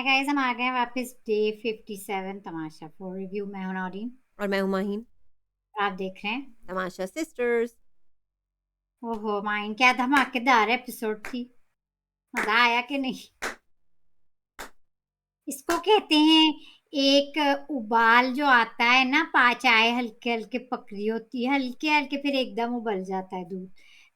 Hi guys, हम आ गए हैं वापस डे 57 तमाशा फॉर रिव्यू। मैं हूं नौरीन और मैं हूँ माहीन। और आप देख रहे हैं। तमाशा सिस्टर्स। ओहो माइन, क्या धमाकेदार एपिसोड थी। मजा आया कि नहीं? इसको कहते हैं एक उबाल जो आता है ना, चाय हल्के हल्के पकड़ी होती है, हल्के हल्के फिर एकदम उबल जाता है दूध।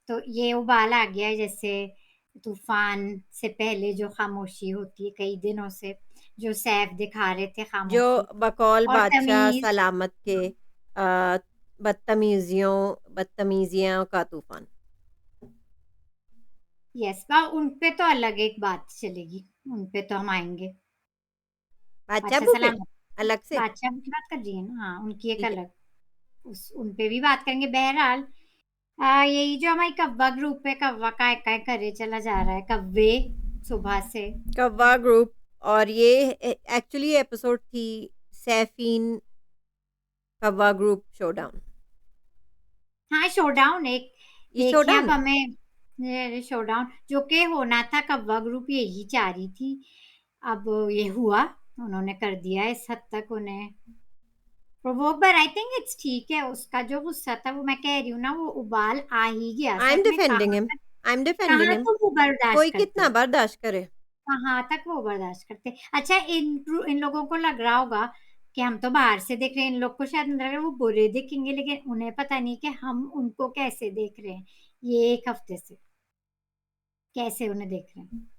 तो ये उबाल आ गया है, जैसे तूफान से पहले जो खामोशी होती है कई दिनों से, जो सैफ दिखा रहे थे जो खामोशी बकौल और बादशाह तमीज। सलामत के बदतमीजियों का तूफान। यस, उन पे तो अलग एक बात चलेगी, उन पे तो हम आएंगे। बादशाह बादशाह पे सलामत, अलग से। बादशाह की बात कर रही है ना? हाँ, उनकी एक ठीक है। अलग, उस उन पे भी बात करेंगे। बहरहाल यही जो हमारी कव्वा ग्रुप है, कव्वा काय काय करे चला जा रहा है, कव्वे सुबह से। कव्वा ग्रुप। और ये एक्चुअली एपिसोड थी सैफीन कव्वा ग्रुप शोडाउन। हाँ, शोडाउन एक ये देखिए अब शोडाउन है। हमें शोडाउन जो कि होना था, कव्वा ग्रुप यही चाह रही थी। अब ये हुआ, उन्होंने कर दिया इस हद तक उन्हें प्रोवोक। पर आई थिंक इट्स ठीक है, उसका जो गुस्सा था वो मैं कह रही हूँ ना, वो उबाल आ ही गया आई एम सच में। Defending him. I am defending कहाँ हिम। तुम वो बर्दाश्त कोई करते कितना हो? बर्दाश्त करे। कहाँ तक वो बर्दाश्त करते? अच्छा, इन लोगों को लग रहा होगा कि हम तो बाहर से देख रहे हैं, इन लोग को शायद अंदर वो बुरे दिखेंगे, लेकिन उन्हें पता नहीं कि हम उनको कैसे देख रहे हैं। ये एक हफ्ते से कैसे उन्हें देख रहे हैं,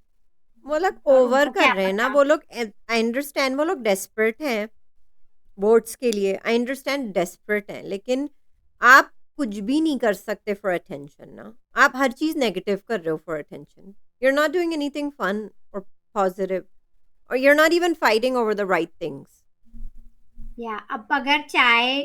वो लोग और ओवर उनको कर क्या रहे हैं ना, पता। वो लोग। आई अंडरस्टैंड वो लोग डेस्परेट हैं वोट्स के लिए। आई अंडरस्टैंड डेस्परेट हैं, लेकिन आप कुछ भी नहीं कर सकते फॉर अटेंशन ना। आप हर चीज़ नेगेटिव कर रहे हो for attention. You are not doing anything fun और पॉजिटिव, और you are not even fighting over the right things. या अब अगर चाय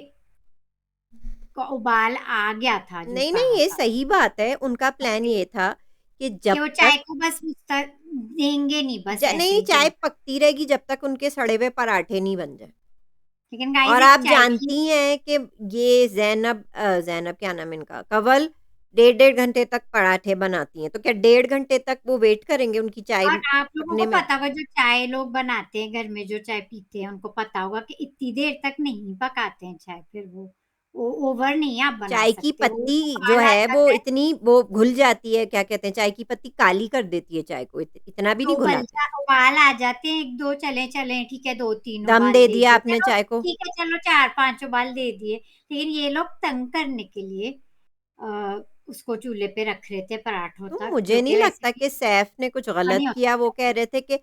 का उबाल आ गया था, जो नहीं नहीं, कहा ये था सही बात है। उनका प्लान कि ये था कि जब वो तक चाय को बस देंगे नहीं, बस ऐसे नहीं, ही चाय चल। पकती रहेगी जब तक उनके सड़े हुए पराठे नहीं बन जाए। लेकिन गाइस और एक आप चाय की, जानती हैं कि ये ज़ैनब क्या नाम है इनका, कंवल, डेढ़ डेढ़ घंटे तक पराठे बनाती हैं। तो क्या डेढ़ घंटे तक वो वेट करेंगे उनकी चाय और आप लोगों पकने को में? पता होगा जो चाय लोग बनाते हैं घर में, जो चाय पीते हैं उनको पता होगा कि इतनी देर तक नहीं पकाते हैं चाय, फिर वो ओवर नहीं आप बना चाय की सकते, वो पत्ती जो उबाल आ है वो जाता है इतनी वो घुल जाती है, क्या कहते हैं, चाय की पत्ती काली कर देती है चाय को। इतना भी तो नहीं घुलाते। उबाल आ जाते हैं। एक दो चले चले ठीक है, दो तीन दम उबाल दे दे दिया दिए, आपने चलो चाय को। ठीक है, चलो चार पांच उबाल दे दिए। लेकिन ये लोग तंग करने के लिए उसको चूल्हे पे रख रहे थे पराठों तो तक, मुझे जो नहीं कि वैसे लगता भी कि सैफ ने कुछ गलत नहीं किया। वो होता। कह रहे थे कि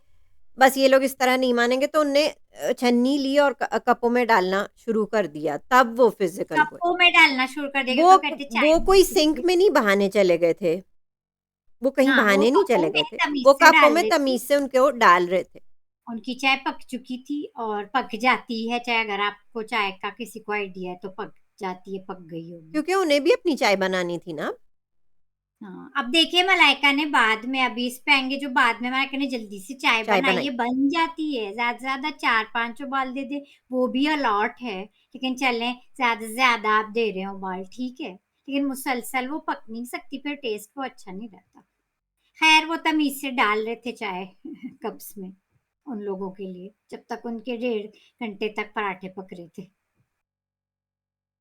बस ये लोग इस तरह नहीं मानेंगे, तो उनने छन्नी ली और कपों में डालना शुरू कर दिया, तब वो फिजिकल हुए। कपों में डालना शुरू कर देगा वो तो कहते चाय वो कोई सिंक पीते। में नहीं बहाने चले गए थे। वो कहीं हाँ, वो बहाने नहीं कपों चले में गए थे। तमीज वो से कपों डाल में रहे थे। तमीज से उनके वो डाल रहे थे। उनकी चाय पक चुकी थी और पक जाती है चाय, अगर आपको चाय का किसी को आइडिया है तो पक जाती है, पक गई होगी। क्योंकि उन्हें भी अपनी चाय बनानी थी ना। हाँ, अब देखिए मलाइका ने बाद में, अभी इस पे आएंगे, जो बाद में मलाइका ने जल्दी से चाय चाय बनाई बनाई। है, बन जाती है। ज्यादा से ज्यादा चार पांच उबाल दे दे, वो भी अलॉट है। लेकिन चलें, ज्यादा से ज्यादा आप दे रहे हो उबाल, ठीक है, लेकिन मुसलसल वो पक नहीं सकती, फिर टेस्ट वो अच्छा नहीं रहता। खैर, वो तमीज से डाल रहे थे चाय कप्स में उन लोगों के लिए, जब तक उनके 1.5 घंटे तक पराठे पक रहे थे।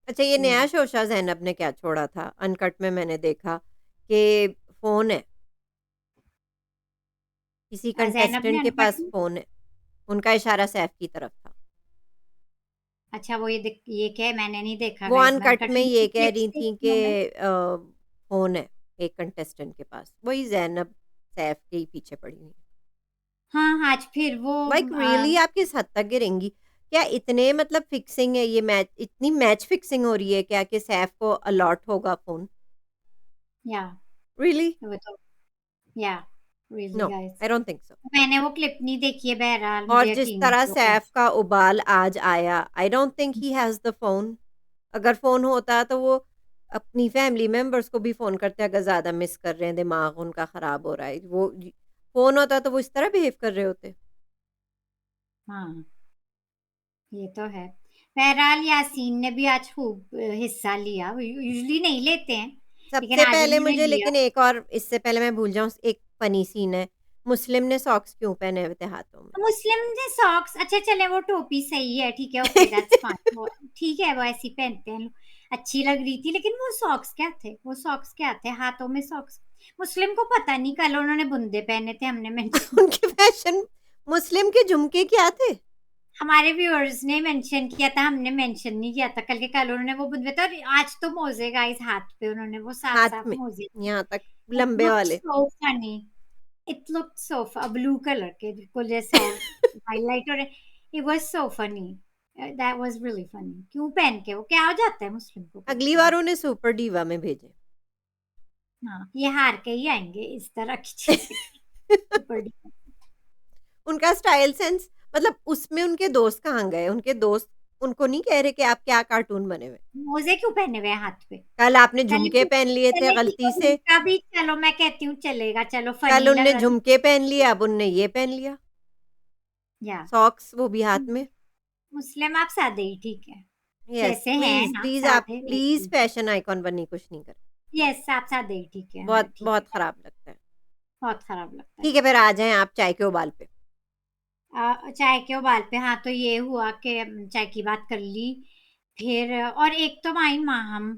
अच्छा, ये नया हम्म। शोशा ज़ैनब ने क्या छोड़ा था अनकट में, मैंने देखा कि फ़ोन है, किसी जैनब ने कंटेस्टेंट के अनकट पास में, फ़ोन है। उनका इशारा सैफ की तरफ था। अच्छा वो ये क्या है? मैंने नहीं देखा वो गाइस, मैं अनकट अनकट में ये की कह क्लिप्स रही थी देखी कि हूँ मैं। फ़ोन है एक कंटेस्टेंट के पास, वही ज़ैनब सैफ के ही पीछे पड़ी हुई है। हाँ, आज फिर वो लाइक रियली आप किस हद तक गिरेंगी? क्या इतने मतलब फिक्सिंग है ये मैच, इतनी मैच फिक्सिंग हो रही है क्या कि सैफ को अलॉट होगा फ़ोन? या रियली? वो तो, yeah really no, guys, I don't think so. मैंने वो क्लिप नहीं देखी है, बहरहाल और मुझे जिस यकीन तरह नहीं वो सैफ कैसे। का उबाल आज आया, आई don't think he has the phone. अगर फ़ोन होता तो वो अपनी फैमिली मेंबर्स को भी फ़ोन करते, अगर ज़्यादा मिस कर रहे हैं, दिमाग उनका ख़राब हो रहा है। वो फ़ोन होता तो वो इस तरह बिहेव कर रहे होते। हाँ, ये तो है। बहरहाल यासीन ने भी आज खूब हिस्सा लिया, यूजुअली नहीं लेते हैं, लेकिन सबसे आज पहले उन्होंने मुझे, लिया। लेकिन एक और इससे पहले मैं भूल जाऊँ, एक फ़नी सीन है। मुस्लिम ने सॉक्स क्यों पहने हुए थे हाथों में? मुस्लिम ने सॉक्स, अच्छा चले वो टोपी सही है, ठीक है, ओके दैट्स फाइन, ठीक है वो ऐसी पहनते हैं लोग, अच्छी लग रही थी, लेकिन वो सॉक्स क्या थे, वो सॉक्स क्या थे हाथों में सॉक्स? मुस्लिम को पता नहीं, कल उन्होंने बुंदे पहने थे, हमने मेंशन उनके फैशन, मुस्लिम के झुमके क्या थे? हमारे व्यूअर्स ने मेंशन किया था, हमने मेंशन नहीं किया था कल के, कल उन्होंने वो बुंदे थे, और आज तो मोजे गाइस हाथ पे उन्होंने वो साफ हाथ साफ में, मोजे, यहाँ तक इट लंबे लुक्स वाले। So funny, it looked so blue colour के बिल्कुल जैसे हाईलाइट, और it was so funny, that was really funny, क्यों पहन के, वो क्या हो जाता है मुस्लिम को अगली करके? बार उन्हें सुपर डीवा में भेजें। हाँ, ये हार के ही आएंगे इस तरह की चीजें सुपर डुपर। उनका स्टाइल सेंस, मतलब उसमें उनके दोस्त कहाँ गए? उनके दोस्त उनको नहीं कह रहे कि आप क्या कार्टून बने हुए? मोजे क्यों पहने हुए हैं हाथ पे? कल आपने चले झुमके पहन लिए थे चले ठीक गलती है, से, उनका भी चलो मैं कहती हूँ चलेगा, चलो कल फनी लग उनने रहा था, झुमके पहन लिए, अब उनने ये पहन लिया या सॉक्स, वो भी हाथ में। मुस्लिम आप सादे ही ठीक है, यस जैसे हैं प्लीज ना प्लीज, आप सादे प्लीज वैसे, फैशन आइकॉन बननी, कुछ नहीं कर। यस आप सादे ही ठीक है, हाँ बहुत ठीक बहुत है, खराब लगता है। बहुत खराब लगता है। ठीक है, फिर आ जाएं आप चाय के उबाल पे। चाय के उबाल पे, हाँ तो ये हुआ कि चाय की बात कर ली, फिर और एक तो माई माहम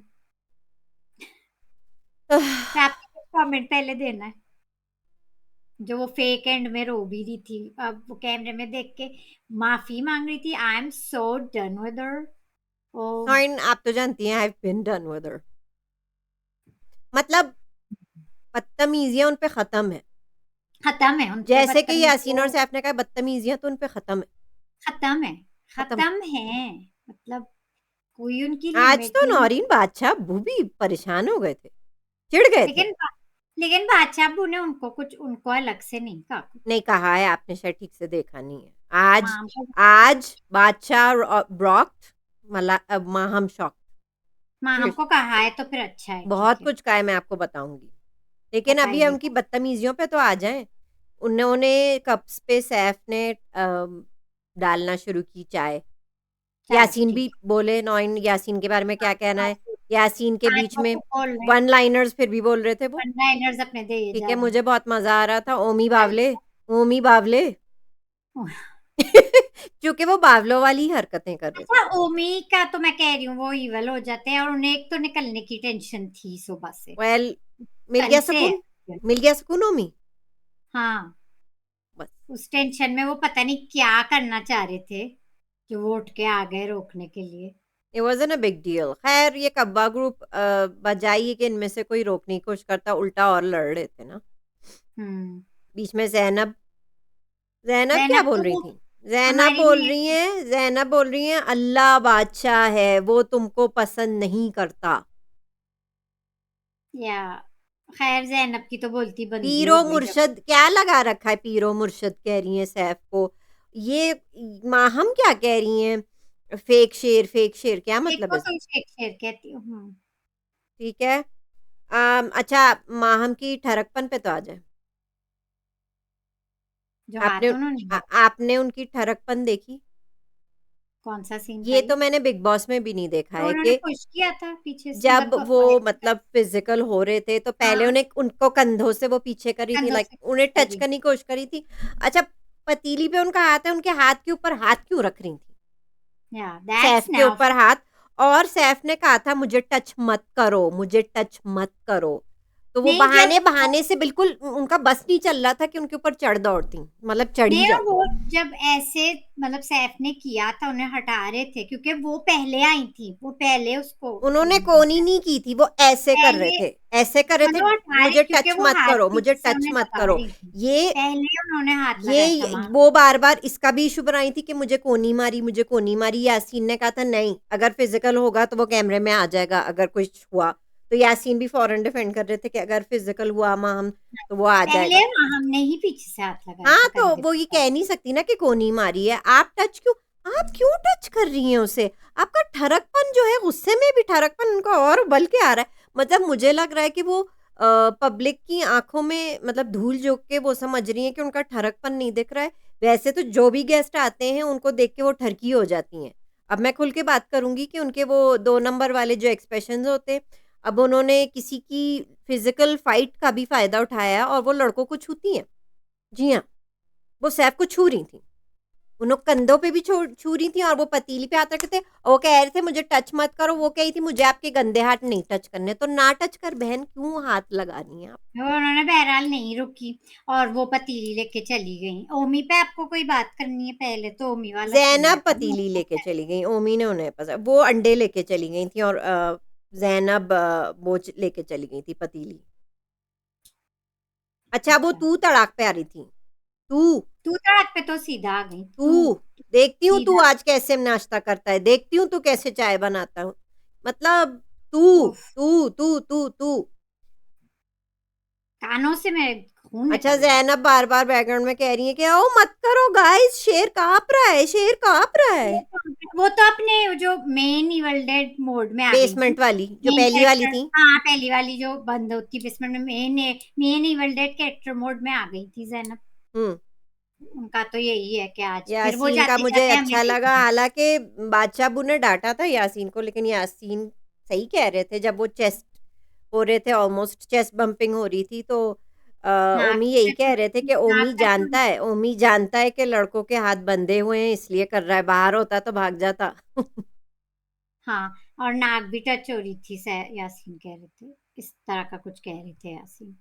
पे आपको कमेंट पहले देना है, जो वो फेक एंड में रो भी रही थी, अब वो कैमरे में देख के माफी मांग रही थी, I am so done with her. Oh नॉइन, आप तो जानती हैं I have been done with her, मतलब बदतमीजियां उन पे खत्म है। खत्म है उनपे जैसे कि बदतमीजी, यासीन और सैफ ने कहा बदतमीजियां तो उन पे खत्म है। खत्म है, खत्म। खत्म है, मतलब कोई उनकी आज लिमिट तो नहीं। नौरीन बादशाह अब्बू भी परेशान हो गए थे, चिढ़ गए थे। लेकिन लेकिन बादशाह अब्बू ने उनको कुछ, उनको अलग से नहीं कहा कुछ। नहीं कहा है आपने, शायद ठीक से देखा नहीं है। आज, हाँ आज बादशाह ब्रॉक्ड, माहम शॉक, माँ हमको कहा है तो फिर अच्छा है, ठीक बहुत है, कुछ कहा है, मैं आपको बताऊंगी। लेकिन अभी बताइए। उनकी बदतमीजियों पे तो आ जाएं। उन्होंने कप्स पे सैफ ने डालना शुरू की चाय। चाय यासीन भी ठीक बोले, नॉइन यासीन के बारे में क्या कहना है, है? यासीन के आज बीच वो में खूब बोल रहे हैं, वन लाइनर्स फिर भी बोल रहे थे वो। वन लाइनर्स अपने दे ठीक जा है, रहे मुझे बहुत मजा आ रहा था, ओमी हैं। बावले, ओमी बावले क्योंकि वो बावलों वाली हरकतें कर रहे थे। अच्छा ओमी का तो मैं कह रही हूँ वो इवल हो जाते हैं, और उन्हें एक तो निकलने की टेंशन थी सुबह से, वेल, मिल कल गया से सुकून, है। मिल गया सुकून ओमी। हाँ, बस, उस टेंशन में वो पता नहीं क्या करना चाह रहे थे, जो वो उठ के आ गए रोकने के लिए। It wasn't a big deal. खैर ये कब्बा ग्रुप बजाय ये कि इनमें से कोई रोकने की कोशिश करता, उल्टा और लड़ रहे थे ना। हम्म, बीच में ज़ैनब, ज़ैनब क्या जैनब बोल तो रही वो थी? ज़ैनब हमारी बोल रही में, हैं, ज़ैनब बोल रही हैं अल्लाह बादशाह है, वो तुमको पसंद नहीं करता। या खैर जैनब की तो बोलती बंदी पीरो हो गई जब, मुर्शद क्या लगा रखा है, पीरो मुर्शद कह रही हैं सैफ को। ये माहम क्या कह रही हैं, फेक शेर, फेक शेर, क्या एक मतलब को है तो इसका? शेर शेर कहती हूँ, ठीक है। अच्छा, माहम की ठरकपन पे तो आ जाए। जो आपने हाथ उन्होंने आपने उनकी ठरकपन देखी? कौन सा सीन ये भाई? तो मैंने बिग बॉस में भी नहीं देखा तो है उन्होंने कि पुश किया था पीछे से, जब मतलब वो मतलब फिजिकल हो रहे थे तो पहले हाँ उन्हें उनको कंधों से वो पीछे करी थी, कंधों लाइक से उन्हें टच करी, करने की कोशिश करी थी। अच्छा, पतीली पे उनका हाथ है, उनके हाथ के ऊपर हाथ क्यों रख रही थी? या सैफ दैट्स के नाउ, ऊपर हाथ, और सैफ ने कहा था मुझे टच मत करो, मुझे टच मत करो। तो वो नहीं जब बहाने बहाने से बिल्कुल उनका बस नहीं चल रहा था कि उनके ऊपर चढ़ दौड़ती, मतलब चढ़ ही नहीं, और जाती। वो जब ऐसे मतलब सैफ ने किया था, उन्हें हटा रहे थे क्योंकि वो पहले आई थी, वो पहले उसको उन्होंने कोनी नहीं की थी, वो ऐसे कर रहे पहले थे, ऐसे कर रहे थे, मतलब हटा रहे, मुझे क्योंकि टच वो मत हाथ करो, मुझे पीछे से टच उन्हें मत दबा करो। रही थी, ये पहले उन्होंने हाथ लगाया था ये वहां। वो बार बार इसका भी इशू बनाई थी कि मुझे कोनी मारी, मुझे कोनी मारी। यासीन ने कहा था नहीं, अगर फिजिकल होगा तो वो कैमरे में आ जाएगा, अगर कुछ हुआ तो यासीन भी फौरन डिफेंड कर रहे थे कि अगर फिजिकल हुआ माहम तो वो आ पहले जाएगा। हमने ही पीछे से हाथ लगाया हाँ, था तो कंधे वो ये पे। कह नहीं सकती ना कि कोनी मारी है। आप क्यों टच कर रही हैं उसे? आपका ठरकपन जो है, गुस्से में भी ठरकपन उनका और उबल के आ रहा है। मतलब मुझे लग रहा है कि वो पब्लिक की आंखों में मतलब धूल झोंक के वो समझ रही हैं कि उनका ठरकपन नहीं दिख रहा है। वैसे तो जो भी गेस्ट आते हैं उनको देख के वो ठरकी हो जाती हैं। अब मैं खुल के बात करूंगी कि उनके वो 2 नंबर वाले जो एक्सप्रेशंस होते हैं, अब उन्होंने किसी की फिजिकल फाइट का भी फायदा उठाया और वो लड़कों को छूती हैं। जी हाँ, वो सैफ को छू रही थी, उन्होंने कंधों पे भी छू रही थी और वो पतीली पे हाथ रखे थे और वो कह रहे थे मुझे टच मत करो, वो कही थी मुझे आपके गंदे हाथ नहीं टच करने, तो ना टच कर बहन, क्यों हाथ लगानी है आप। उन्होंने बहरहाल नहीं रुकी और वो पतीली लेके चली गई। ओमी पे आपको कोई बात करनी है, पहले तो ओमी वाला सीन जैनब बताओ। पतीली लेके चली गई, ओमी ने उन्हें वो अंडे लेके चली गई थी और जैनब वो लेके चली गई थी पतीली। अच्छा वो अच्छा, तू तड़ाक पे आ रही थी, तू तू तड़क पे तो सीधा आ गई तू तू। देखती हूँ तू सीधा। आज कैसे नाश्ता करता है, देखती हूँ तू कैसे चाय बनाता हूँ, मतलब तू उफ, तू तू तू तू कानों से मेरे खून अच्छा निकल रहा है। जैनब बार बार बैकग्राउंड में कह रही है कि ओ मत करो गाइस, शेर कांप रहा है, शेर कांप रहा है। वो तो अपने जो मेन इवल डेड मोड में आ गई थी। बेसमेंट वाली जो मेन पहली वाली कैरेक्टर, थी। हाँ पहली वाली जो बंद होती बेसमेंट में, main evil dead character mode में आ गई थी जैनब। हम्म। उनका तो यही है कि आज फिर वो यासीन का जाते मुझे जाते हमें अच्छा लगा, देखना। हालांकि बादशाह अबू ने डांटा था यासीन को, लेकिन यासीन सही कह रहे थे, जब वो चेस्ट हो रहे थे, ऑलमोस्ट चेस्ट बम्पिंग हो रही थी, तो नाक ओमी यही पे कह तो रहे थे कि नाक पे तो ओमी जानता है कि लड़कों के हाथ बंधे हुए हैं इसलिए कर रहा है, बाहर होता तो भाग जाता। हाँ, और नाक भी टच हो रही थी यासीन कह रहे थे, इस तरह का कुछ कह रहे थे यासीन।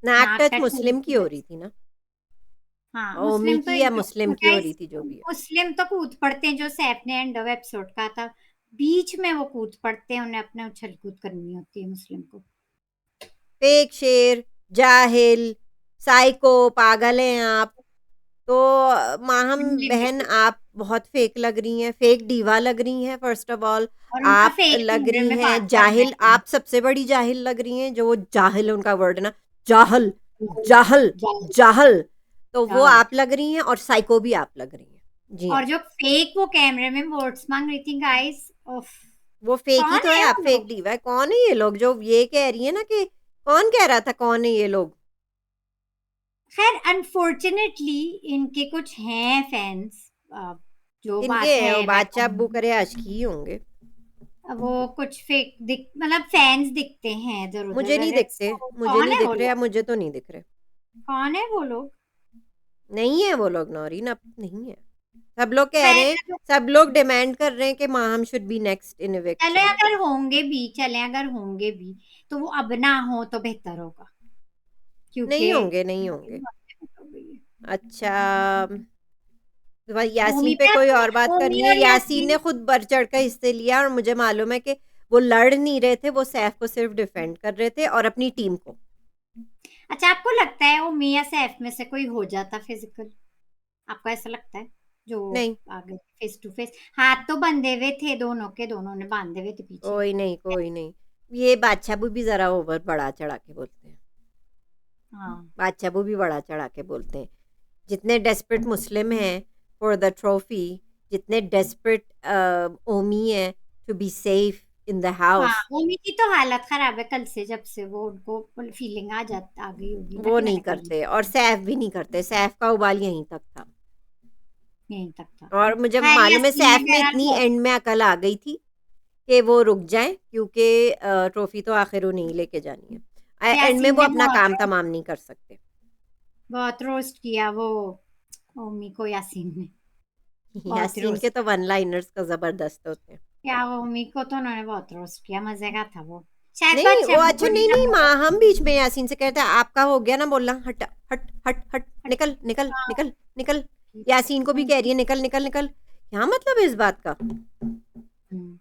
नाक नाक टच टच हो रही मुस्लिम की थी हो रही बस। थी ना, हाँ, ओमी मुस्लिम तो की या एकदम मुस्लिम की हो गाइस, रही थी जो भी है। मुस्लिम तो कूद पड़ते हैं, जो सैफ ने एंड ऑफ एपिसोड का था, बीच में वो कूद पड़ते हैं, उन्हें अपने उछल कूद करनी होती है मुस्लिम को। फेक शेर, जाहिल, साइको, पागल हैं आप। तो माहम बहन अनलिमिटेड। आप बहुत फेक लग रही हैं, फेक डीवा लग रही हैं फर्स्ट ऑफ ऑल। और उनका आप फेक लग कैमरे रही में हैं बात करना जाहिल, है। आप सबसे बड़ी जाहिल लग रही हैं, जो वो जाहिल उनका वर्ड है ना, जाहल, जाहल, जाहिल। जाहल, तो वो जाहिल। आप लग रही हैं और साइको भी आप लग रही हैं। जी हाँ, और जो फेक वो कैमरे में वर्ड्स मांग रही थी गाइस, उफ। वो फेक ही कौन तो है, है आप वो फेक लोग? डीवा है। कौन है ये लोग जो ये कह रही है ना कि, कौन कह रहा था कौन है ये लोग। खैर अनफॉर्चुनेटली इनके कुछ हैं फैंस, जो इनके बात हैं वो है मैं बादशाह अब्बू कहूँगी। करे आशिकी ही होंगे। वो कुछ फेक दिख, मतलब फैंस दिखते हैं इधर मुझे उधर। नहीं लेट्स दिखते, मुझे कौन नहीं है वो दिख रहे, अब लोग? मुझे तो नहीं दिख रहे। कौन है वो लोग? नहीं है वो लोग नौरीन, अब नहीं है। सब लोग कह खैर रहे हैं, चलो। सब लोग डिमांड कर रहे हैं कि Maham should be next in चले इविक्शन। अगर होंगे भी, चले अगर होंगे भी, तो वो अब ना हो तो बेहतर होगा, क्योंकि नहीं होंगे, नहीं होंगे। अच्छा, तो यासीन ओमी पे पे कोई अपनी, और बात ओमी करनी है। और यासीन ने यासीन। खुद बढ़ चढ़ कर हिस्से लिया और मुझे मालूम है कि वो लड़ नहीं रहे थे, वो सैफ को सिर्फ डिफेंड कर रहे थे और अपनी टीम को। अच्छा, आपको लगता है ओमी या सैफ में से कोई हो जाता फिजिकल? आपको ऐसा लगता है? जो नहीं, आगे फेस टू फेस, हाथ तो बंधे हुए थे दोनों के, दोनों ने बांधे हुए थे पीछे। कोई नहीं, कोई नहीं। ये बादशाह भी जरा ओवर बढ़ा चढ़ा के बोलते हैं, हाँ। बादशाह भी बढ़ा चढ़ा के बोलते हैं। जितने डेस्परेट मुस्लिम हैं फॉर द ट्रॉफी, जितने डेस्परेट ओमी है to be safe in the हाँ, हाउस, ओमी की तो हालत खराब है कल से, जब से वो उनको फीलिंग आ गई होगी ना वो कि नहीं मैंने कर लिया। करते और सैफ भी नहीं करते, सैफ का उबाल यहीं तक था। यहीं तक था। और मुझे खैर मालूम है यासीन ने सैफ में बहरहाल इतनी बहुत। एंड में अकल आ गई थी कि वो रुक जाए, क्योंकि ट्रॉफी तो आखिर वो नहीं लेके जानी है, एंड में यासीन वो ने अपना बहुत काम तमाम नहीं कर सकते। बहुत रोस्ट किया वो ओमी को, यासीन ने बहुत यासीन के रोस्ट। तो वन लाइनर्स का जबरदस्त होते हैं। क्या वो ओमी को तो उन्होंने बहुत रोस्ट किया, मजे का था वो। शायद नहीं बादशाह वो अब्बू अच्छा, को नहीं नहीं नहीं लगा माँ, होगा। हम बीच में यासीन से कहते हैं आपका हो गया ना बोलना, हट हट हट हट, निकल निकल हाँ, निकल निकल। ठीक है। यासीन को भी कह रही है निकल निकल निकल, क्या मतलब है इस बात का। हम्म,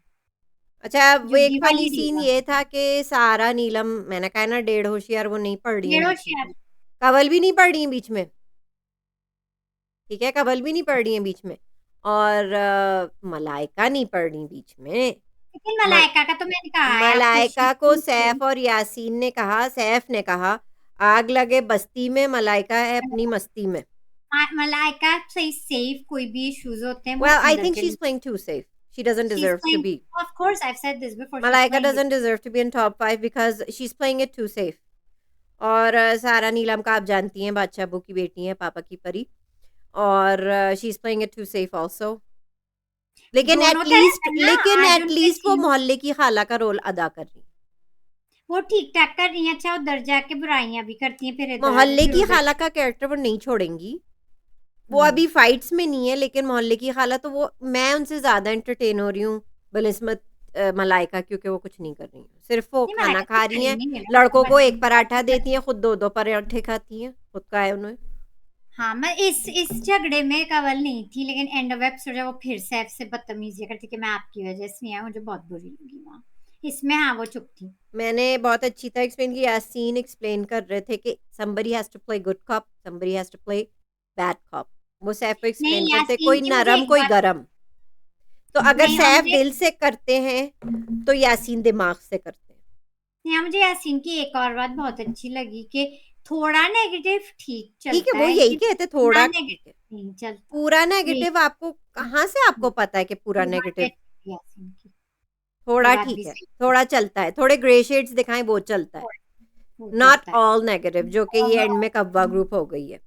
अच्छा वो एक जुग्गी फनी वाली सीन रीवा। ये था कि सारा नीलम, मैंने कहा ना डेढ़ होशियार, वो नहीं पढ़ रही है ये बीच में, होशियार। कवल भी नहीं पढ़ रही है बीच में, ठीक है, कवल भी नहीं पढ़ रही है बीच में, और मलाइका नहीं पढ़ रही बीच में। लेकिन मल, मलाइका का तो मैंने कहा है आपको, मलाइका को सैफ और यासीन ने कहा, सैफ ने कहा आग लगे बस्ती में, मलाइका है अपनी मस्ती में। मलाइका सही सेफ, कोई भी इश्यूज होते हैं वो Well, I अंदर think के she's लिए। playing too safe. She doesn't she is deserve to playing, be. Of course I have said this before, she is Malaika playing it. doesn't deserve to be in top 5 because she's playing it too safe. और सारा नीलम का आप जानती हैं, बादशाह अबू की बेटी है, पापा की परी, और she is playing it too safe also. लेकिन दोनों तरह से ना, एटलीस्ट आज उनके वो सीन, मोहल्ले की खाला का रोल अदा कर रही है। वो ठीक ठाक कर रही हैं, अच्छा उधर जाके बुराइयां भी करती हैं, फिर इधर मोहल्ले फिर की उधर। खाला का कैरेक्टर वो नहीं छोड़ेंगी। वो अभी फाइट्स में नहीं है, लेकिन मोहल्ले की खाला तो वो, मैं उनसे ज्यादा एंटरटेन हो रही हूँ बनिस्बत मलाइका, क्योंकि वो कुछ नहीं कर रही हैं, सिर्फ वो नहीं खाना मलाइका खा कुछ रही करी हैं। नहीं है ना, लड़कों को एक पराठा बस। देती हैं, खुद दो दो पराठे खाती हैं, खुद का है उन्हें। हाँ, मैं इस झगड़े में कवल नहीं थी, लेकिन एंड ऑफ एपिसोड जब वो फिर सैफ से बदतमीजी करती कि मैं आपकी वजह से नहीं आया, मुझे बहुत बुरी लगी वहाँ। इसमें हाँ वो चुप थी। मैंने बहुत अच्छी तरह एक्सप्लेन किया, यासीन एक्सप्लेन कर रहे थे कि somebody has to play good cop, somebody has to play bad cop। वो सैफ को नहीं एक्सप्लेन करते, यासीन कोई की मुझे नरम एक कोई बात, गरम। तो अगर नहीं और सैफ मुझे, दिल से करते हैं तो यासीन दिमाग से करते हैं। यहाँ मुझे यासीन की एक और बात बहुत अच्छी लगी कि थोड़ा नेगेटिव ठीक ठीक है, चलता वो है, यही लेकिन कहते, पूरा थोड़ा ठीक है। नेगेटिव नहीं चलता। पूरा ये नेगेटिव आपको कहाँ से आपको पता है कि पूरा ये बात भी नेगेटिव? अच्छी थी यासीन की, ये थोड़ा बात ठीक भी है, सही थी। थोड़ा चलता है, थोड़े ग्रे शेड्स दिखाएं वो चलता है। वो नॉट चलता है ऑल नेगेटिव, जो कि ये एंड ओवरऑल। में कव्वा ग्रुप हो गई है।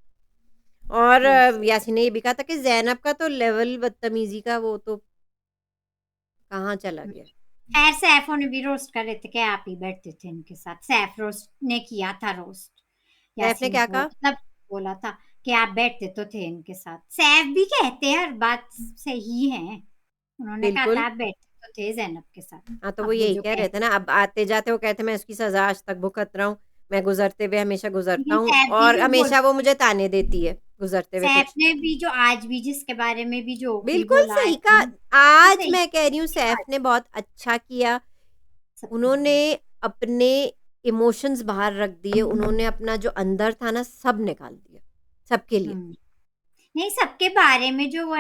और यस। यासीन ने ये भी कहा था कि जैनब का तो लेवल बदतमीजी का वो तो कहाँ चला गया। खैर सैफ ने भी रोस्ट कर रहे थे कि आप ही बैठते थे इनके साथ, सैफ रोस्ट ने किया था रोस्ट सैफ ने यासीन क्या को, कहा? मतलब बोला था कि आप बैठते तो थे इनके साथ। सैफ भी कहते हैं हर बात सही है, उन्होंने कहा था बिल्कुल। आप बैठते तो थे जैनब के साथ। हाँ, तो वो अब वो यही जो कह रहे थे कहते ना, अब आते जाते वो कहते मैं उसकी सजा आज तक भुगत रहा हूँ, मैं गुजरते हुए हमेशा गुजरता लेकिन हूँ, सैफ भी और जो हमेशा वो बोलते हैं, मुझे ताने देती है गुजरते हुए सैफ कुछ। ने भी जो आज भी जिसके बारे में भी जो भी बिल्कुल बोला सही है का। वो आज सही मैं कह रही हूँ सैफ ने बहुत अच्छा किया। सबके बारे उन्होंने में। अपने इमोशंस बाहर रख दिए, उन्होंने अपना जो अंदर था ना सब निकाल दिया, सबके लिए। नहीं सबके बारे में जो वो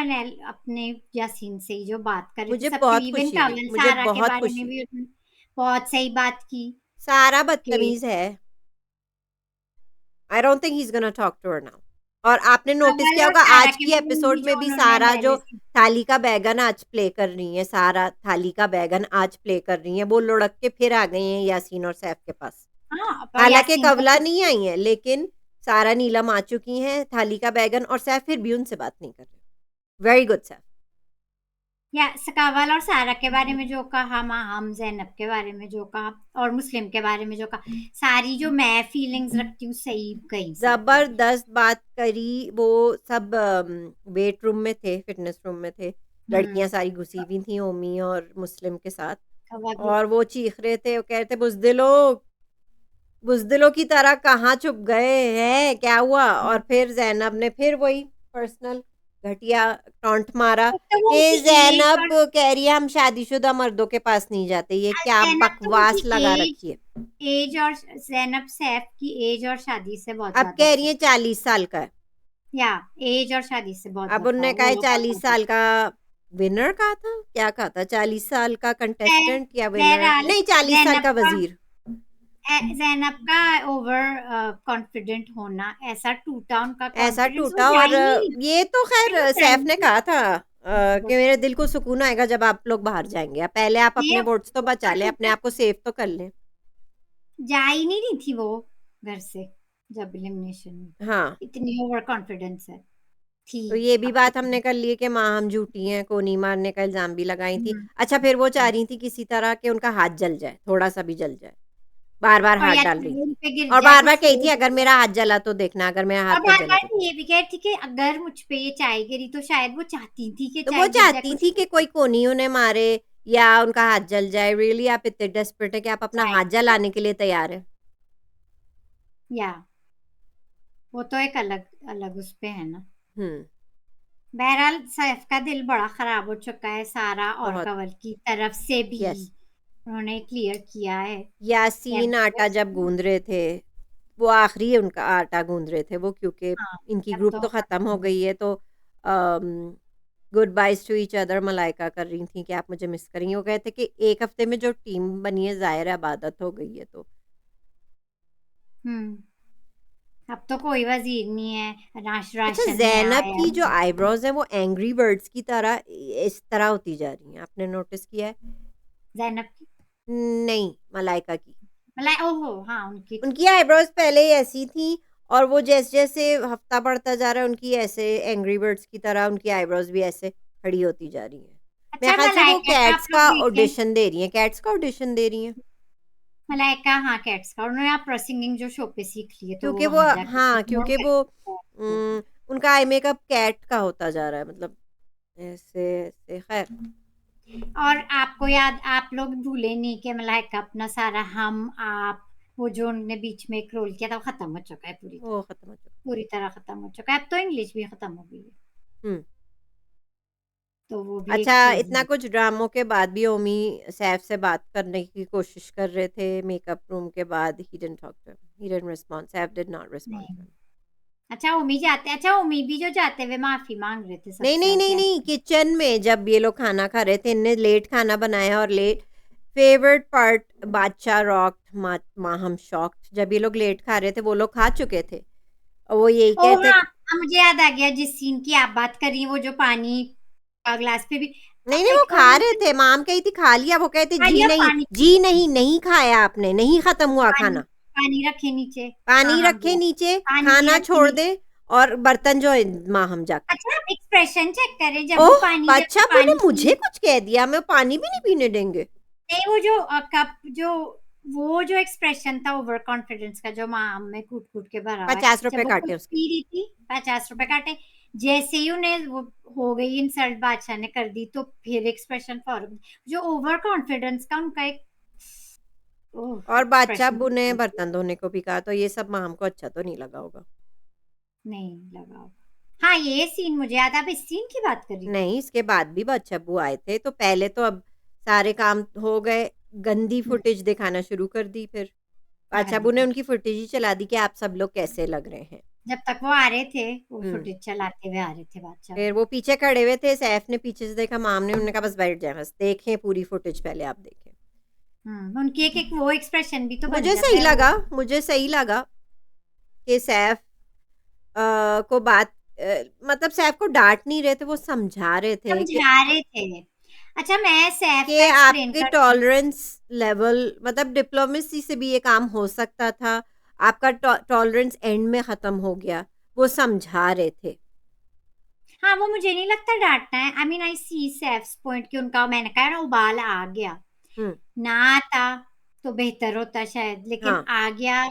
अपने यासीन से ही जो बात कर रहे थे मुझे सबके, बहुत इवन खुशी हुई, कवल मुझे सारा के बहुत बारे में खुशी हुई। भी उन्होंने बहुत सही बात की सारा कि बदतमीज है। I don't think he is gonna talk to her now. और आपने नोटिस कवल किया और होगा सारा आज के की बारे में भी एपिसोड जो में भी उन्होंने सारा जो एनालिसिस। थाली का बैगन आज प्ले कर रही है, सारा थाली का बैगन आज प्ले कर रही है, वो लुढ़क के फिर आ गई हैं यासीन और सैफ के पास। हाँ पर हालांकि यासीन को कवला खुद, नहीं आई है, लेकिन सारा नीलम आ चुकी हैं, थाली का बैगन, और सैफ फिर भी उनसे बात नहीं कर रहे। Very good Saif. या कवल और सारा के बारे में जो कहा, हम जैनब के बारे में जो कहा और मुस्लिम के बारे में जो कहा, सारी जो मैं फीलिंग्स रखती हूँ सही गई सबकी। जबरदस्त बात करी। वो सब वेट रूम में थे, फिटनेस रूम में थे, लड़कियां सारी घुसी हुई थी ओमी और मुस्लिम के साथ, कवा भी। और वो चीख रहे थे, वो कह रहे थे बुजदिलों की तरह कहाँ छुप गए हैं, क्या हुआ? और फिर जैनब ने फिर वही पर्सनल घटिया टॉन्ट मारा तो वो कि उनकी एज जैनब और कह रही है हम शादीशुदा मर्दों के पास नहीं जाते, ये क्या जैनब तो उनकी बकवास लगा रखी है। एज और जैनब सैफ की एज और शादी से बहुत अब ज्यादा कह रही था। है 40 साल का है। या एज और शादी से बहुत अब ज्यादा उनने कहा वो है लोग बहुत 40 साल का विनर कहा था, क्या कहा था, 40 साल का बहर- कंटेस्टेंट या विनर, बहरहाल नहीं 40 साल जैनब का का, वजीर। जैनब का ओवर कॉन्फिडेंट होना, ऐसा टूटा उनका ऐसा कॉन्फिडेंस, वो टूटा। जा और ही नहीं ये तो रहा, खैर जा सैफ ही ने नहीं कहा था कि रहा। मेरे दिल को सुकून आएगा जब आप लोग बाहर जाएंगे, आप पहले आप ये अपने वोट्स तो उसका बचा लें, अपने टूटा, आप को सेव तो कर लें। जा ही नहीं रही थी वो घर से जब एलिमिनेशन में, हाँ, इतनी ओवर कॉन्फिडेंस है थी। तो ये भी अब तो बात हमने कर ली कि माँ हम झूठी हैं, कोनी मारने का इल्जाम भी लगाई थी। हम्म, अच्छा, फिर वो चाह हम्म। रही थी किसी तरह के उनका हाथ जल जाए, थोड़ा सा भी जल जाए, बार बार और हाथ या डाल तो रही वो उन थी, पे गिर और जाए बार बार कुछ कही हो थी अगर जाए। मेरा हाथ जला तो देखना, अगर मेरा हाथ और पर बार जला बार तो। ये भी कह रही थी कि अगर मुझ पे ये चाय गिरी तो शायद वो चाहती थी कि तो वो चाय गिर जाए चाहती कुछ थी हो कि कोई कोनी उन्हें मारे या उनका हाथ जल जाए। रियली आप इतने डेस्परेट है कि आप अपना जाए। हाथ जलाने के लिए तैयार है? या वो तो एक अलग अलग उस पे है ना। हम्म। बहरहाल सैफ का दिल बड़ा खराब हो चुका है, सारा और बहुत। कवल की तरफ से भी यस। उन्होंने क्लियर किया है कि अब यासीन आटा जब बस- गूंद रहे थे, वो आखिरी उनका आटा गूंद रहे थे वो, क्योंकि हाँ इनकी अब ग्रुप तो तो खत्म हो गई है, तो goodbyes to each other Malaika कर रही थी कि आप मुझे मिस करेंगी। वो कहते कि एक हफ्ते में जो टीम बनी है जाहिर है आदत हो गई है तो। हम्म, अब तो कोई वजीर नहीं है, अच्छा, राशन नहीं जैनब आया। की जो आईब्रोज है वो एंग्री बर्ड्स की तरह इस तरह होती जा रही हैं, आपने नोटिस किया है? जैनब की, नहीं, मलाइका की। मतलब ओहो हाँ उनकी। उनकी आईब्रोज पहले ही ऐसी थी, और वो जैसे जैसे हफ्ता बढ़ता जा रहा है उनकी ऐसे एंग्री बर्ड्स की तरह उनकी आईब्रोज भी ऐसे खड़ी होती जा रही हैं। मेरे अच्छा ख्याल से वो मलाइका का आप कैट्स लोग का देखें, ऑडिशन दे रही हैं, कैट्स का ऑडिशन दे रही हैं। मलाइका, हाँ कैट्स का, उन्होंने आप सिंगिंग जो शो पे सीख ली है तो वो क्योंकि वो वहां जाके हाँ, promote क्योंकि वो करती है। उनका आई मेकअप कैट का होता जा रहा है, मतलब ऐसे ऐसे खैर। और आपको याद, आप लोग भूले नहीं कि मलाइका अपना सारा हम आप, वो जो उन्होंने बीच में एक रोल किया था वो खत्म हो चुका है पूरी वो तरह। खत्म हो चुका। पूरी तरह खत्म हो चुका है, अब तो इंग्लिश भी खत्म हो गई है, हम्म। तो वो भी अच्छा, एक चीज इतना है। कुछ ड्रामों के बाद भी ओमी सैफ से बात करने की कोशिश कर रहे थे मेकअप रूम के बाद। He didn't talk to him, he didn't respond, Saif did not respond नहीं, टू हिम। अच्छा उमी जाते, अच्छा उमी भी जो जाते हुए माफी मांग रहे थे नहीं सबसे, नहीं और नहीं कह नहीं, किचन में जब ये लोग खाना खा रहे थे, इनने लेट खाना बनाया और लेट फेवरेट पार्ट बादशाह रॉक्ड माहम शॉक्ड, जब ये लोग लेट खा रहे थे वो लोग खा चुके थे और वो यही ओ कहते। हाँ, मुझे याद आ गया जिस सीन की आप बात कर रही हैं, वो जो पानी का ग्लास पे भी नहीं नहीं, वो एक खा रहे मुझे थे, माम कही थी खा लिया, वो कहते खा जी लिया नहीं, पानी, जी नहीं, नहीं खाया आपने, नहीं खत्म हुआ पानी खाना, पानी रखे नीचे। हाँ पानी हाँ रखे वो नीचे, पानी भी खाना रखे छोड़ नीचे। दे और बर्तन जो है माहम जाके। अच्छा आप एक्सप्रेशन चेक करें, जब वो ओह, पानी, जब बादशाह ने पानी मुझे पी, कुछ कह दिया, मैं पानी भी नहीं पीने देंगे। नहीं वो जो कप जो, वो जो एक्सप्रेशन था ओवर कॉन्फिडेंस का जो माँ में कूट कूट के भरा हुआ है, 50 रुपए जब वो कुछ काटे उसके। पी रही थी, 50 रुपए काटे, जैसे ही उन्हें वो हो गई इंसल्ट, बादशाह ने कर दी, तो फिर एक्सप्रेशन फॉर जो ओवर कॉन्फिडेंस का उनका एक और बादशाह एक्सप्रेशन अब्बू ने बर्तन धोने को भी कहा, तो ये सब माम को अच्छा तो नहीं लगा होगा। नहीं लगा होगा। हाँ ये सीन मुझे याद है, आप इस सीन की बात कर रही थी। नहीं, इसके बाद भी बादशाह अब्बू आए थे, तो पहले तो अब सारे काम हो गए, गंदी फुटेज दिखाना शुरू कर दी, फिर क्या बादशाह गंदी अब्बू ने उनकी फुटेज, फुटेज ही चला दी कि आप सब लोग कैसे लग रहे हैं। जब तक वो आ रहे थे वो हम्म। फुटेज चलाते हुए आ रहे थे बादशाह। फिर वो पीछे खड़े हुए थे, सैफ ने पीछे से देखा, माम ने, उन्होंने कहा बस बैठ जाए, बस देखें पूरी फुटेज, पहले आप देखें। उनकी एक एक वो एक्सप्रेशन भी तो बन मुझे जाता सही है वो। लगा, मुझे सही लगा कि सैफ को बात मतलब सैफ को डांट नहीं रहे थे, वो समझा रहे थे समझा रहे थे। अच्छा मैं सैफ कि का एक्सप्लेन आपके करती हूँ। टॉलरेंस लेवल, मतलब डिप्लोमेसी से भी ये काम हो सकता था, आपका टॉलरेंस एंड में ख़त्म हो गया, वो समझा रहे थे। हाँ वो मुझे नहीं लगता डांटना है, I mean I C सैफ्स point कि उनका, मैंने कहा ना उबाल आ गया, हुँ, ना आता तो बेहतर होता शायद, लेकिन हाँ, आ गया,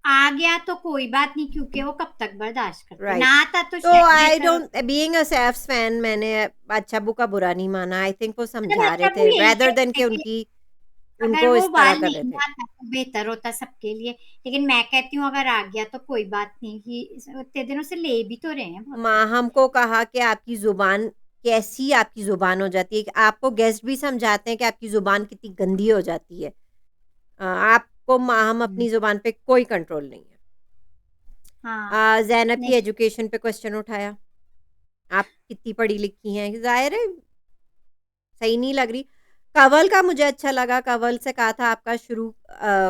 आ गया तो कोई बात नहीं, क्योंकि वो कब तक बर्दाश्त करते, ना राइट। आता तो तो शायद आई बेहतर डोंट, होता। बीइंग अ सैफ्स फैन, मैंने बादशाह अब्बू का बुरा नहीं माना, आई थिंक वो मतलब समझा अच्छा रहे वो थे यही रेदर देन कहते कि हैं कि उनकी अगर उनको वो इस तरह बाल कर रहे नहीं थे। आता तो बेहतर होता सबके लिए, लेकिन मैं कहती हूँ अगर आ गया तो कोई बात नहीं, कि इतने दिनों से ले भी तो रहे हैं बहुत कुछ। माँ हमको कहा कि आपकी ज़ुबान कैसी, आपकी ज़ुबान हो जाती है, कि आपको गेस्ट भी समझाते हैं कि आपकी ज़ुबान कितनी गंदी हो जाती है। आपको माहम हम्म, अपनी ज़ुबान पे कोई कंट्रोल नहीं है। हाँ ज़ैनब नहीं, की एजुकेशन पे क्वेश्चन उठाया, आप कितनी पढ़ी लिखी हैं? ज़ाहिर है सही नहीं लग रही। कंवल का मुझे अच्छा लगा, कंवल से कहा था आपका शुरू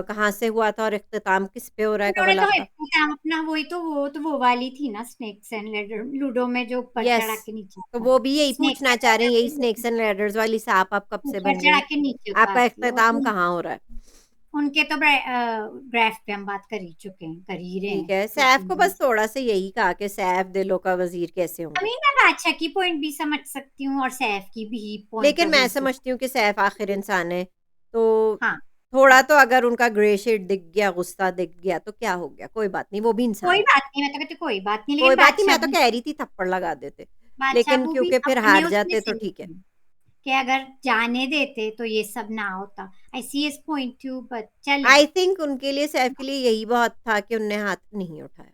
कहाँ से हुआ था और इख्तिताम किस पे हो रहा है उन्होंने कंवल तो आपका? हिप्पोपैम अपना, वही तो वो वाली थी ना, स्नेक्स एंड लैडर, लूडो में जो ऊपर यस, चढ़ा के नीचे तो आता, वो भी यही स्नेक्स पूछना एंड चाह रहे हैं, लैडर यही में स्नेक्स एंड लैडर्स वाली सांप आप कब से ऊपर बन चढ़ा गई? के नीचे आपका उतारती है, इख्तिताम कहाँ हो रहा है? उनके तो ग्राफ पे हम बात कर ही चुके हैं, कर ही रहे ठीक हैं है, दो सैफ तीन को दिन बस से। थोड़ा-सा यही कहा कि सैफ दिलों का वज़ीर कैसे आई होंगे? मीन मैं बादशाह की पॉइंट भी समझ सकती हूँ और सैफ की भी पॉइंट लेकिन ऑफ मैं व्यू से। समझती हूँ कि सैफ आखिर इंसान है, तो हाँ थोड़ा हाँ, तो अगर उनका ग्रे शेड दिख गया, गुस्सा दिख गया तो क्या हो गया? कोई बात नहीं, वो भी कोई इंसान है। बात नहीं, मैं तो कहती कोई बात नहीं, कोई लेकिन बात नहीं, मैं तो कह रही थी थप्पड़ लगा देते। लेकिन बादशाह भी क्योंकि फिर अपने हार उसमें जाते तो सही ठीक है। थी, कि अगर जाने देते तो ये सब ना होता। आई सी इस पॉइंट टू, बट चले, आई थिंक उनके लिए, सैफ के लिए यही बहुत था कि उनने हाथ नहीं उठाया।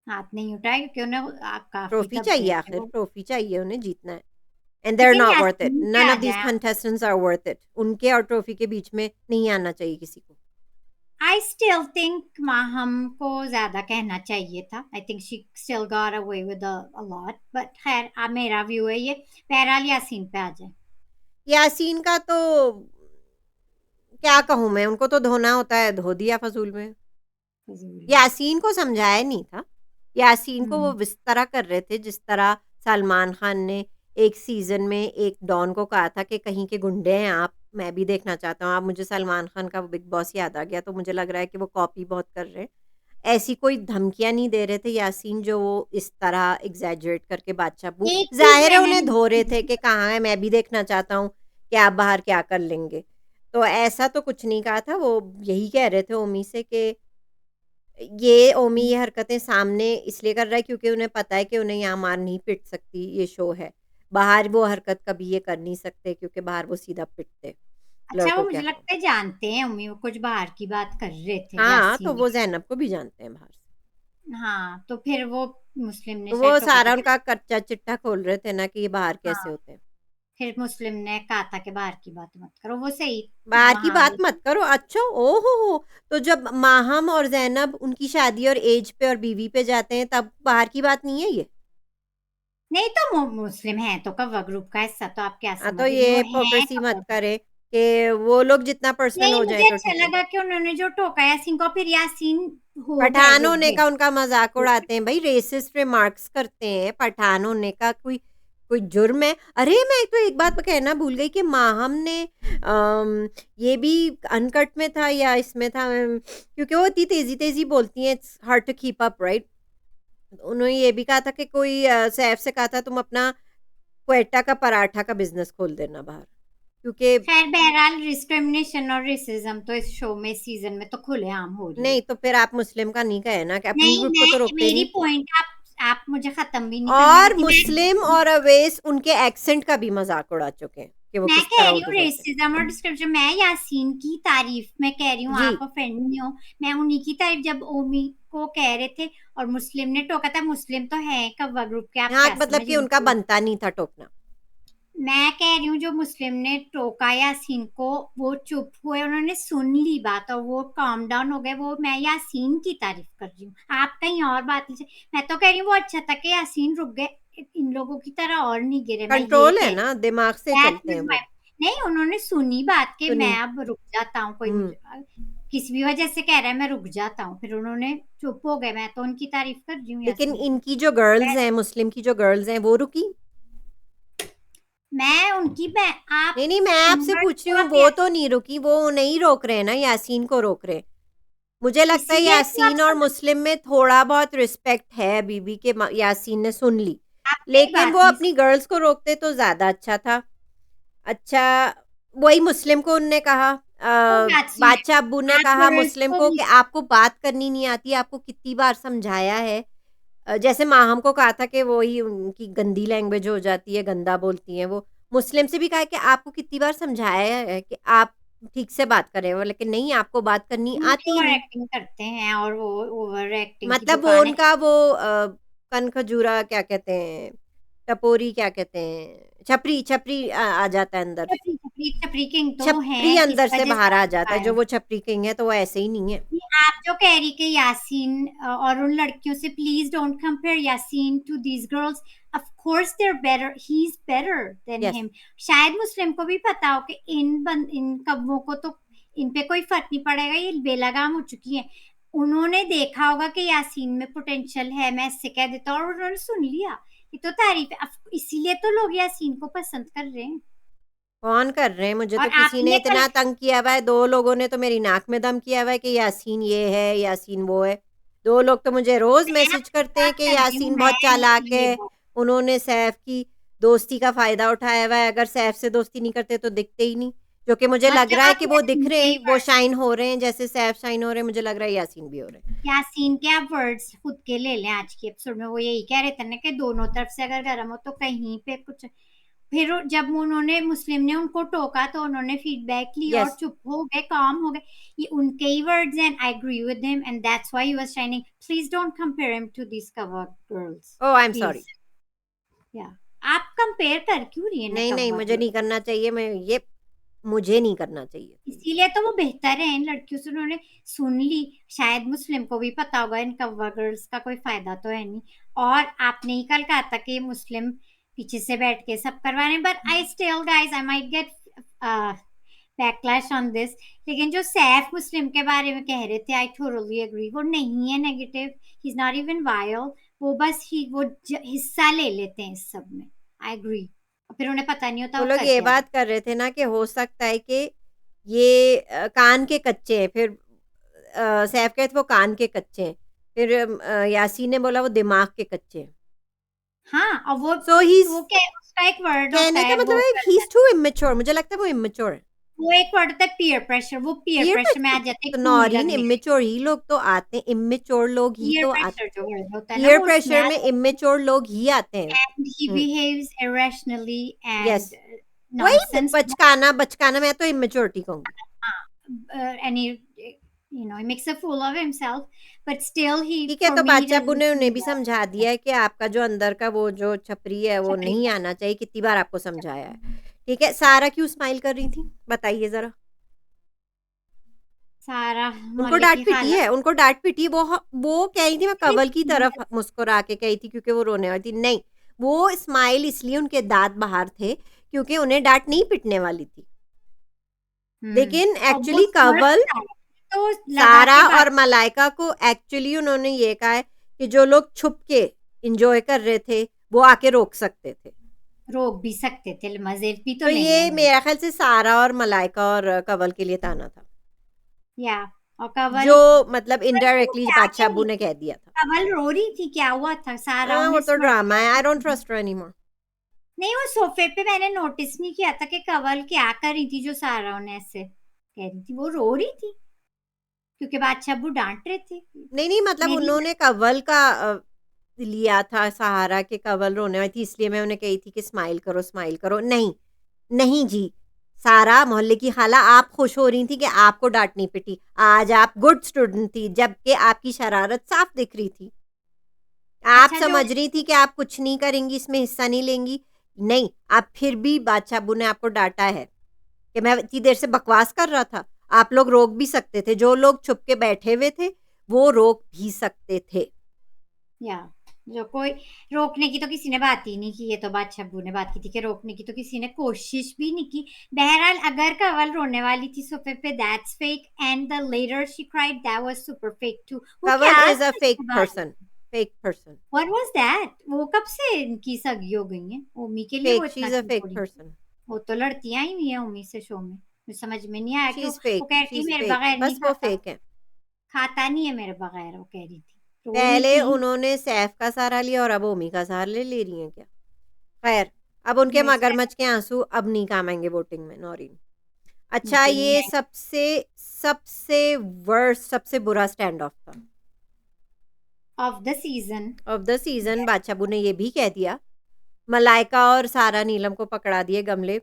हाथ नहीं उठाए क्योंकि उन्हें काफी ट्रॉफी दब चाहिए, गए थे आखिर वो। ट्रॉफी चाहिए, उन्हें जीतना है। एंड दे आर लेकिन नॉट वर्थ इट, यास्मीन पे नन आ ऑफ दीस जाए, कंटेस्टेंट्स आर वर्थ इट, उनके और ट्रॉफी के बीच में नहीं आना चाहिए किसी को। आई स्टिल थिंक माहम को ज्यादा कहना चाहिए था, I think she still got away with a lot, but खैर अब मेरा व्यू है ये। बहरहाल यासीन पे आ जाए। यासीन का तो क्या कहूँ मैं, उनको तो धोना होता है, धो दिया फजूल में। फजूल में। यासीन को समझाया नहीं था, यासीन को वो हम्म, इस तरह कर रहे थे जिस तरह सलमान खान ने एक सीज़न में एक डॉन को कहा था कि कहीं के गुंडे हैं आप, मैं भी देखना चाहता हूँ। अब मुझे सलमान खान का वो बिग बॉस याद आ गया, तो मुझे लग रहा है कि वो कॉपी बहुत कर रहे हैं। ऐसी कोई धमकियाँ नहीं दे रहे थे यासीन, जो वो इस तरह एग्ज़ैजरेट करके बादशाह बू एक चीज ज़ाहिर है मैंने उन्हें धो रहे थे notice कि कहाँ है, मैं भी देखना चाहता हूँ कि आप बाहर क्या कर लेंगे। तो ऐसा तो कुछ नहीं कहा था, वो यही कह रहे थे ओमी से कि ये ओमी ये हरकतें सामने इसलिए कर रहा है क्योंकि उन्हें पता है कि उन्हें यहाँ मार नहीं पिट सकती, ये शो है। बाहर वो हरकत कभी ये कर नहीं सकते क्योंकि बाहर वो सीधा पिटते अच्छा, वो लड़कों के मुझे हाथों। लगता है जानते हैं उम्मी, वो कुछ बाहर की बात कर रहे थे हाँ, तो यासीन। वो ज़ैनब को भी जानते हैं बाहर से। हाँ, तो फिर वो मुस्लिम ने तो शायद वो टोका था सारा कि उनका कच्चा चिट्ठा खोल रहे थे ना कि ये बाहर हाँ, कैसे होते हैं। फिर मुस्लिम ने कहा था कि बाहर की बात मत करो, वो सही बाहर की वहां बात गई मत थी। करो, अच्छा ओहो हो। तो जब माहम और ज़ैनब उनकी शादी और एज पे और बीवी पे जाते हैं तब बाहर की बात नहीं है ये? नहीं तो मुस्लिम है तो कव्वा ग्रुप का हिस्सा, तो आप क्या हाँ, तो समझ रही हो, ये है हिपोक्रेसी कव्वा मत ग्रुप। करे कि वो लोग जितना पर्सनल नहीं, हो जाए मुझे तो अच्छा ठीक है। लगा कि उन्होंने जो टोका यासीन को, फिर यासीन हो गए, पठान रुक होने गए। का उनका मजाक उड़ाते हैं भाई, रेसिस्ट रिमार्क्स करते हैं, पठान होने का कोई कोई जुर्म है? अरे मैं तो एक बात कहना भूल गई कि माहम ने ये भी अनकट में था या इसमें था, क्योंकि वो इतनी तेजी तेजी बोलती हैं, it's hard to keep up right. उन्होंने ये भी कहा था कि कोई सैफ से कहा था तुम अपना क्वेटा का पराठा का बिजनेस खोल देना बाहर, क्योंकि खैर, बहरहाल डिस्क्रिमिनेशन और रेसिज्म तो इस शो में, सीजन में तो खुलेआम हो रही नहीं है। तो फिर आप मुस्लिम का नहीं कहे ना कि अपनी नहीं, ग्रुप को मैं, तो रोकते मेरी नहीं। पॉइंट आप मुझे खत्म भी नहीं करने और देती। मुस्लिम और अवैस उनके एक्सेंट का भी मजाक उड़ा चुके हैं कि वो मैं किस कह तरह रही हूँ उर्दू बोलते हैं। रेसिज्म और डिस्क्रिमिनेशन, मैं यासीन की तारीफ में कह रही हूँ, जी। आप ऑफेंड नहीं हो। मैं उन्हीं की तारीफ, जब ओमी को कह रहे थे और मुस्लिम ने टोका था, मुस्लिम तो है कव्वा ग्रुप के, आप हाँ, क्या मतलब समझ कि उनका लीजिए। बनता नहीं था टोकना। मैं कह रही हूँ जो मुस्लिम ने टोका यासीन को, वो चुप हुए, उन्होंने सुन ली बात और वो काम डाउन हो गए, वो मैं यासीन की तारीफ कर रही हूँ, आप कहीं और बात लीजिए। मैं तो कह रही हूँ वो अच्छा था कि यासीन रुक गए, इन लोगों की तरह और नहीं गिरे, मैं ये कंट्रोल कह है रही ना, दिमाग से हूँ। चलते हैं वो। नहीं, उन्होंने सुनी बात कि सुनी। मैं अब रुक जाता हूँ, कोई हम्म। मुझे किसी भी वजह से कह रहा है मैं रुक जाता हूँ, फिर उन्होंने चुप हो गए, मैं तो उनकी तारीफ कर रही हूँ लेकिन यासीन की। इनकी जो गर्ल्स हैं, मुस्लिम की जो गर्ल्स हैं वो रुकी। मैं उनकी आप नहीं नहीं, मैं आपसे उम्र पूछ रही को हूँ, आप वो तो नहीं रुकी, वो नहीं रोक रहे ना, यासीन को रोक रहे। मुझे लगता है इसीलिए तो आप यासीन और समझ, मुस्लिम में थोड़ा बहुत रिस्पेक्ट है बीबी के, यासीन ने सुन ली। आप मेरी लेकिन वो बात नहीं अपनी गर्ल्स को रोकते तो ज्यादा अच्छा था। अच्छा, वही मुस्लिम को उनने कहा, वो बात सुनिए, बादशाह अब्बू ने आप कहा गर्ल्स मुस्लिम को को कि आपको बात करनी नहीं आती, आपको कितनी बार समझाया है। जैसे माहम को कहा था कि वही उनकी गंदी लैंग्वेज हो जाती है, गंदा बोलती हैं वो। मुस्लिम से भी कहा कि आपको कितनी बार समझाया है कि आप ठीक से बात करें, वो लेकिन नहीं, आपको बात करनी आती ओवर नहीं। एक्टिंग करते हैं और वो ओवर एक्टिंग की मतलब वो दुकान है। उनका वो कनखजूरा क्या कहते हैं, टपोरी क्या कहते हैं, छपरी छपरी आ जाता है अंदर से। छपरी छपरी छपरी किंग तो है, छपरी इस अंदर से वजह बाहर से आ होता जाता है, है। जो वो छपरी किंग है तो वो ऐसे ही नहीं है। ये आप जो कह रही कि यासीन और उन लड़कियों से, please don't compare Yaseen to these girls, of course they are better, he is better than yes. Him. शायद मुस्लिम को भी पता हो कि इन कव्वों को तो इन पे कोई फर्क नहीं पड़ेगा, ये बेलगाम हो चुकी है। उन्होंने देखा होगा कि यासीन में पोटेंशियल है, मैं इससे कह देता हूँ, और उन्होंने सुन लिया। ये तो तारीफ है, इसीलिए तो लोग यासीन को पसंद कर रहे हैं। कौन कर रहे हैं? मुझे और तो किसी ने आपने कल, इतना तंग किया हुआ है, दो लोगों ने तो मेरी नाक में दम किया हुआ है कि यासीन ये है, यासीन वो है। दो लोग तो मुझे रोज मैं मैसेज आपकी करते हैं बात कि कर रही हूँ, यासीन मैं बहुत नहीं चालाक की है, ये बात। उन्होंने सैफ की दोस्ती का फायदा उठाया हुआ है, अगर सैफ से दोस्ती नहीं करते तो दिखते ही नहीं। जो कि मुझे लग मतलब रहा है आप कि वो दिख यासीन रहे के हैं, ही वो वर्ड, शाइन हो रहे हैं, जैसे सैफ शाइन हो रहे हैं, मुझे लग रहा है यासीन भी हो रहे हैं। यासीन के आप वर्ड्स खुद के ले लें, आज के एपिसोड में वो यही कह रहे थे ना कि दोनों तरफ से अगर गर्म हो तो कहीं पे कुछ। फिर जब उन्होंने, मुस्लिम ने उनको टोका तो उन्होंने फीडबैक ली और यस। चुप हो गए, काम हो गए। ये उनके ही वर्ड्स हैं, I agree with him and that's why he was shining. Please don't compare him to this cover girls, oh I am sorry. Please. या आप कंपेयर कर क्यों रही है ना नहीं नहीं, कवर मुझे गर्ल्स। नहीं करना चाहिए, मैं ये मुझे नहीं करना चाहिए था ये। इसीलिए तो वो बेहतर है, इन लड़कियों से उन्होंने सुन ली। शायद मुस्लिम को भी पता होगा इन कव्वा गर्ल्स का कोई फायदा तो है नहीं। और आपने ही कल कहा था कि मुस्लिम पीछे से बैठ के सब करवा रहे हैं, but I still guys, I might get backlash on this. लेकिन जो सैफ मुस्लिम के बारे में कह रहे थे, आई टोटली एग्री, वो नहीं है negative, he is not even vile. वो बस ही वो हिस्सा ले लेते हैं इस सब में, आई एग्री। फिर उन्हें पता नहीं होता वो वो लोग कर ये क्या रहे। बात कर रहे थे ना कि हो सकता है कि ये कान के कच्चे हैं, फिर सैफ कहते वो कान के कच्चे हैं, फिर यासीन ने बोला वो दिमाग के कच्चे हैं। हाँ, और सो ही वो क्या, उसका एक वर्ड होता कहने का है मतलब वो है ही इज टू इमेच्योर, मुझे लगता है वो इमेच्योर है। वो एक वर्ड होता है पीयर प्रेशर, वो पीयर पीयर प्रेशर में आ जाते हैं तो कूल नौरीन लगने का। इमेच्योर ही लोग तो आते हैं, इमेच्योर लोग ही पीयर तो आते। प्रेशर जो वर्ड होता है ना पीयर वो उसमें प्रेशर आ में जाता है। इमेच्योर लोग ही आते हैं। And he behaves irrationally yes, and वही nonsense। बचकाना बचकाना, मैं तो इमेच्योरिटी कहूंगी। And he makes a fool of himself, but still he, ठीक है, for तो me, he बादशाह अब्बू doesn't ने उन्हें see भी that. समझा दिया है कि आपका जो अंदर का वो जो छपरी है वो छपरी नहीं है, आना चाहिए। कितनी बार आपको समझाया है। ठीक है, सारा क्यों स्माइल कर रही थी बताइए जरा। सारा उनको मोहल्ले डांट की पिटी खाला। है, उनको डांट पिटी है। वो कह रही थी मैं कवल की तरफ मुस्कुरा के कही थी क्योंकि वो रोने वाली थी। नहीं, वो स्माइल इसलिए उनके दांत बाहर थे क्योंकि उन्हें डांट नहीं पिटने वाली थी। लेकिन और वो एक्चुअली स्mirk कवल, था, तो लगा सारा के बात और मलाइका को एक्चुअली उन्होंने ये कहा है कि जो लोग छुप के इंजॉय कर रहे थे वो आके रोक सकते थे। रोक भी सकते थे, मजे भी तो तो लेने ये हैं भाई। मेरा ख्याल से सारा और मलाइका और कवल के लिए ताना था, या और कवल, जो मतलब वैसे वो इनडायरेक्टली क्या बादशाह कह अब्बू रही ने थी? कह दिया था। कवल रो रही थी, क्या हुआ था? सारा वो उन्हें तो स्mirk ड्रामा है, I don't trust her anymore. नहीं, वो सोफे पे मैंने नोटिस नहीं किया था कि कवल क्या कर रही थी जो सारा उन्हें ऐसे कह रही थी। वो रो रही थी क्योंकि बादशाह अब्बू डांट रहे थे। नहीं नहीं, मतलब मेरी उन्होंने कवल का लिया था सहारा के कवल रोने वाली थी इसलिए मैं उन्हें कही थी कि स्माइल करो स्माइल करो। नहीं नहीं जी, सारा मोहल्ले की खाला आप खुश हो रही थी कि आपको डांट नहीं पिटी। आज आप गुड स्टूडेंट थी जबकि आपकी शरारत साफ दिख रही थी। आप अच्छा जो समझ रही थी कि आप कुछ नहीं करेंगी, इसमें हिस्सा नहीं लेंगी। नहीं, आप फिर भी बादशाह अब्बू ने आपको डांटा है कि मैं इतनी देर से बकवास कर रहा था। आप लोग रोक भी सकते थे, जो लोग छुप के बैठे हुए थे वो रोक भी सकते थे। या जो कोई रोकने की तो किसी ने बात ही नहीं की। ये तो बादशाह अब्बू ने बात की थी कि रोकने की तो किसी ने कोशिश भी नहीं की। बहरहाल अगर कवल रोने वाली थी सोफे पे, that's fake, and the later she cried, that was super fake too. वो कवल क्या is a fake person, fake person. What was that? वो कब से इनकी सगी हो गई है? ओमी के लिए वो फेक, शी इतना इज अ क्यों फेक बोली? पर्सन। वो तो लड़तियां ही हुई है ओमी से शो में। मुझे समझ में नहीं आया शी क्यों इज वो फेक, कह रही शी थी इज मेरे फेक, बगैर नहीं बस वो खाता। फेक है। खाता नहीं है मेरे बगैर, वो कह रही थी। रो रही पहले थी। उन्होंने सैफ का सहारा लिया और अब ओमी का सहारा ले रही हैं क्या। खैर, अब उनके मेरे से मगरमच्छ के आंसू अब नहीं काम आएंगे वोटिंग में, नौरीन। अच्छा, मीटिंग ये में सबसे सबसे वर्स्ट, सबसे बुरा स्टैंड ऑफ था of the season. Of the season. बादशाहबू ने ये भी कह दिया, मलाइका और सारा नीलम को पकड़ा दिए गमले।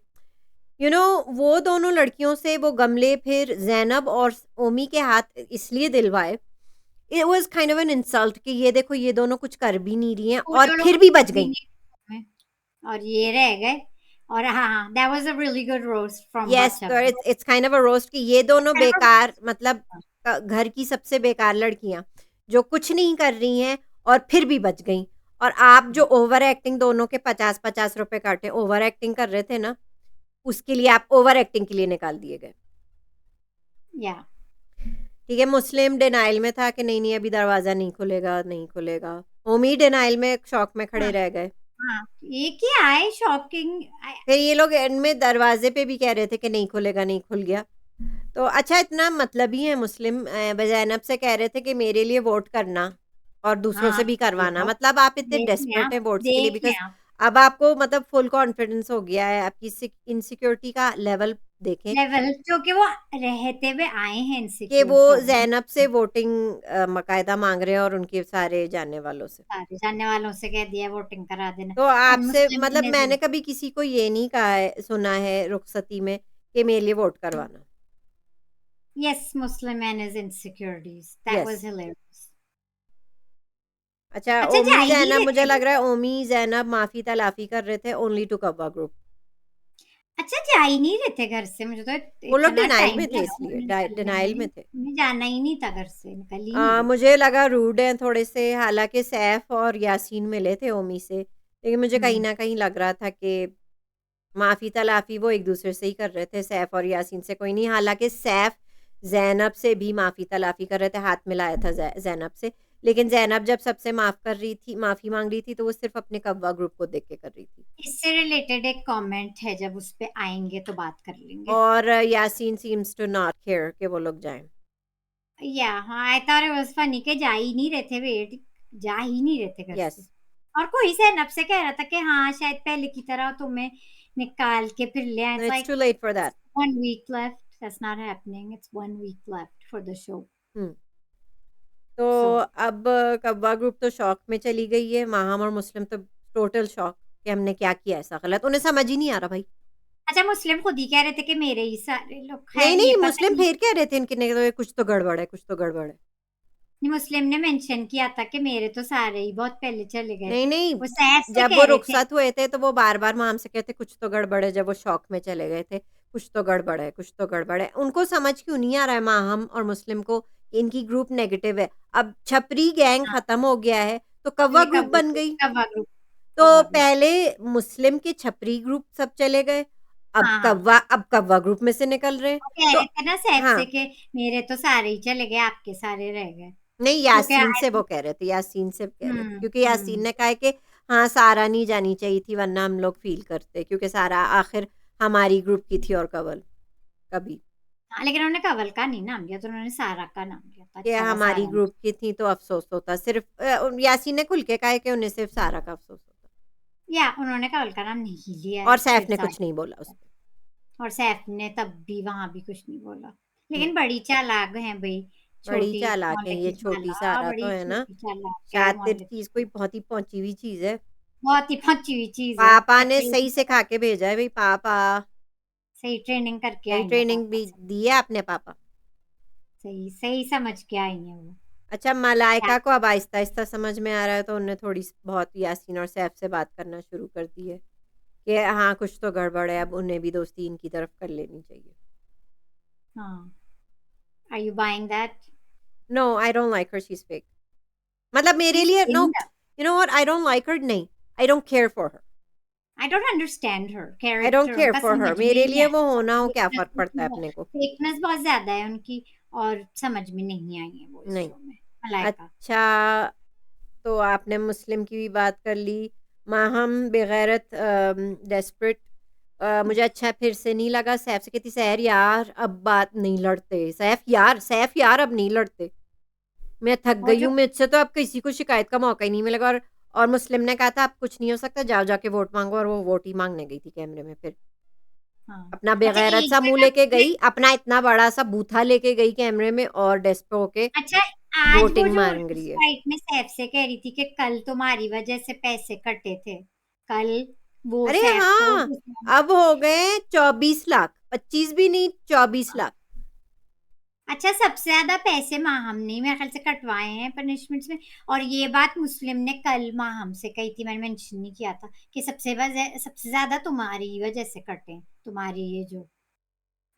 वो दोनों लड़कियों से वो गमले फिर जैनब और ओमी के हाथ इसलिए दिलवाए। It was kind of an insult कि ये देखो ये दोनों कुछ कर भी नहीं रही हैं वो और जो लोग फिर भी बच गई। नहीं और ये रह गए। और हाँ हाँ, that was a really good roast from yes, बादशाह। तो it's kind of a roast कि ये दोनों बेकार, मतलब घर की सबसे बेकार लड़कियां जो कुछ नहीं कर रही हैं और फिर भी बच गई। और आप जो ओवर एक्टिंग, दोनों के 50-50 रुपए काटे, ओवर एक्टिंग कर रहे थे ना, उसके लिए आप ओवर एक्टिंग के लिए निकाल दिए गए। या ठीक है, मुस्लिम डिनाइल में था कि नहीं नहीं अभी दरवाजा नहीं खुलेगा नहीं खुलेगा। ओमी डिनाइल में शौक में खड़े हाँ रह गए। हाँ, ये क्या है शॉकिंग। फिर ये लोग एंड में दरवाजे पे भी कह रहे थे कि नहीं खुलेगा, नहीं खुल गया। तो अच्छा, इतना मतलब ही है मुस्लिम। जैनब से कह रहे थे कि मेरे लिए वोट करना और दूसरों हाँ से भी करवाना। देखो, मतलब आप इतने देख लें डेस्परेट आप, हैं वोट्स के लिए, देख लें बिकॉज आप। अब आपको मतलब फुल कॉन्फिडेंस हो गया है। आपकी इनसिक्योरिटी का लेवल देखें लेवल जो कि वो रहते हुए आए हैं कि इनसिक्योर वो शो में। जैनब से वोटिंग मकायदा मांग रहे हैं और उनके सारे जानने वालों से। सारे जानने वालों से कह दिया वोटिंग करा देना। तो एंड आपसे मुस्लिम मतलब में मैंने कभी किसी को ये नहीं कहा है, सुना है रुखसती में कि मेरे लिए वोट करवाना। yes, Muslim man is insecurities. That yes. was hilarious. अच्छा, अच्छा जा ओमी ही नहीं जैनब, रहे मुझे थे लग घर रहा है से। ओमी जैनब माफी तलाफी कर रहे थे ओनली टू कव्वा ग्रुप। अच्छा जा ही नहीं रहे थे घर से। मुझे तो वो लोग इतना डिनाइल टाइम में थे लगा इसलिए उन्हें निकलने डिनाइल में। में थे। उन्हें जाना ही नहीं था घर से, निकल ही नहीं रही थी। मुझे लगा रूड हैं थोड़े से, हालांकि सैफ और यासीन मिले थे ओमी से, लेकिन मुझे कहीं हम्म ना कहीं लग रहा था कि माफी तलाफी वो एक दूसरे से ही कर रहे थे, सैफ और यासीन से कोई नहीं। हालांकि सैफ जैनब से भी माफी तलाफी कर रहे थे, हाथ मिलाया था जैनब से। लेकिन जैनब जब सबसे माफ कर रही थी, माफी मांग रही थी, तो वो सिर्फ अपने कव्वा ग्रुप को देख के कर रही थी। इससे रिलेटेड एक कमेंट है, जब उस पे आएंगे तो बात कर लेंगे। और Yaseen seems to not care कि वो लोग जाएं। या हाँ, I thought it was funny के जा ही नहीं रहे थे। वेट, जा ही नहीं रहे थे घर यस। से। और कोई सैनब से कह रहा था कि हाँ शायद पहले की तरह तुम्हें निकाल के फिर ले आए. It's It's like too late for that. 1 week left. That's not happening. It's 1 week left for the show. तो So अब कव्वा ग्रुप तो शॉक में चली गई है, माहम और मुस्लिम तो टोटल शॉक कि हमने क्या किया ऐसा गलत, उन्हें समझ ही नहीं आ रहा भाई। अच्छा, मुस्लिम खुद ही कह रहे थे कि मेरे ही सारे लोग नहीं हैं, नहीं, ये पता मुस्लिम नहीं. फिर कह रहे थे इनके ने कुछ तो गड़बड़ है, कुछ तो गड़बड़ है। मुस्लिम ने मेंशन किया था कि मेरे तो सारे ही बहुत पहले चले गए नहीं थे. नहीं, वो सैफ से जब कह वो रहे थे. रुखसत हुए थे तो वो बार बार माम से कहते कुछ तो गड़बड़ है, जब वो शौक में चले गए थे कुछ तो गड़बड़ है, कुछ तो गड़बड़ है। उनको समझ क्यों नहीं आ रहा है माहम और मुस्लिम को कि इनकी ग्रुप नेगेटिव है। अब छपरी गैंग हाँ, खत्म हो गया है तो कव्वा ये ग्रुप बन गई। कव्वा ग्रुप. तो कव्वा ग्रुप. पहले मुस्लिम के छपरी ग्रुप सब चले गए, हाँ हाँ, अब कव्वा ग्रुप में से निकल रहे। वो कह तो रहे थे ना सैफ हाँ, से कि मेरे तो सारे ही चले गए, आपके सारे रह गए. नहीं क्योंकि यासीन से वो कह रहे थे, यासीन से कह रहे थे क्योंकि यासीन ने कहा है कि हाँ सारा नहीं जानी चाहिए थी वरना हम लोग फील करते, क्योंकि सारा आखिर हमारी ग्रुप की थी और कवल कभी हाँ, लेकिन उन्होंने कवल का नहीं नाम लिया, तो उन्होंने सारा का नाम लिया था. कि अच्छा था हमारी सारा. ग्रुप की थी तो अफसोस होता। सिर्फ यासीन ने खुल के कहा है कि उन्हें सिर्फ सारा का अफसोस होता या उन्होंने कवल का नाम नहीं लिया और है सैफ फिर ने कुछ सारा. नहीं बोला उस पर। और सैफ ने तब भी वहां भी कुछ नहीं बोला. लेकिन बड़ी चालाक है भाई. बड़ी छोटी चालाक है मोहल्ले ये, की छोटी खाला सारा तो बड़ी है ना, छोटी चालाक है शातिर मोहल्ले चीज की. कोई बहुत ही पहुंची हुई चीज है। बहुत ही पहुंची हुई चीज है. पापा ने टकली सही सिखा के भेजा है भाई, पापा सही ट्रेनिंग करके सही आई है ट्रेनिंग पापा भी से. दी है आपने पापा। सही सही समझ के आई है वो. अच्छा, क्या. मलाइका को अब आहिस्ता आहिस्ता समझ में आ रहा है तो उन्हें थोड़ी बहुत यासीन और सैफ से बात करना शुरू कर दी है कि हाँ कुछ तो गड़बड़ है, अब उन्हें भी दोस्ती इनकी तरफ कर लेनी चाहिए। हाँ. Are you buying that? No I don't like her, she is fake. मतलब मेरे She's लिए no, in the. You know what, I don't like her, नहीं I don't care for her, I don't understand her I don't character. Care उनका for her. समझ में मेरे ही नहीं लिए वो आया. होना हो क्या फेकनेस फर्क पड़ता है अपने को। फेकनेस बहुत ज्यादा है उनकी. और समझ में नहीं आई है वो इस नहीं। शो में. मलाइका. अच्छा, तो आपने मुस्लिम की भी बात कर ली, माहम बेगैरत डेस्परेट। मुझे अच्छा फिर से नहीं लगा सैफ से कहती सैर यार अब बात नहीं लड़ते, सैफ यार अब नहीं लड़ते, मैं थक वो गई जो. हूँ, मुझसे तो अब किसी को शिकायत का मौका ही नहीं मिलेगा। और मुस्लिम ने कहा था अब कुछ नहीं हो सकता, जाओ जाके वोट मांगो, और वो वोट ही मांगने गई थी कैमरे में, फिर हाँ. अपना अच्छा, बेगैरत एक सा मुंह बार लेके आपने. गई, अपना इतना बड़ा सा बूथा लेके गई कैमरे में और डेस्पो होके अच्छा, आज वो वोटिंग जो मांग रही उस है। फाइट में सैफ से कह रही थी कि कल तुम्हारी वजह से पैसे कटे थे. कल वो अरे सैफ को हाँ, अब हो गए 24 लाख, 25 भी नहीं 24 लाख। अच्छा, सबसे ज्यादा पैसे माहम ने मेरे ख्याल से कटवाए हैं पनिशमेंट्स में. और ये बात मुस्लिम ने कल माहम से कही थी, मैंने मेंशन नहीं किया था कि सबसे ज्यादा तुम्हारी ही वजह से कटे हैं, तुम्हारी ये जो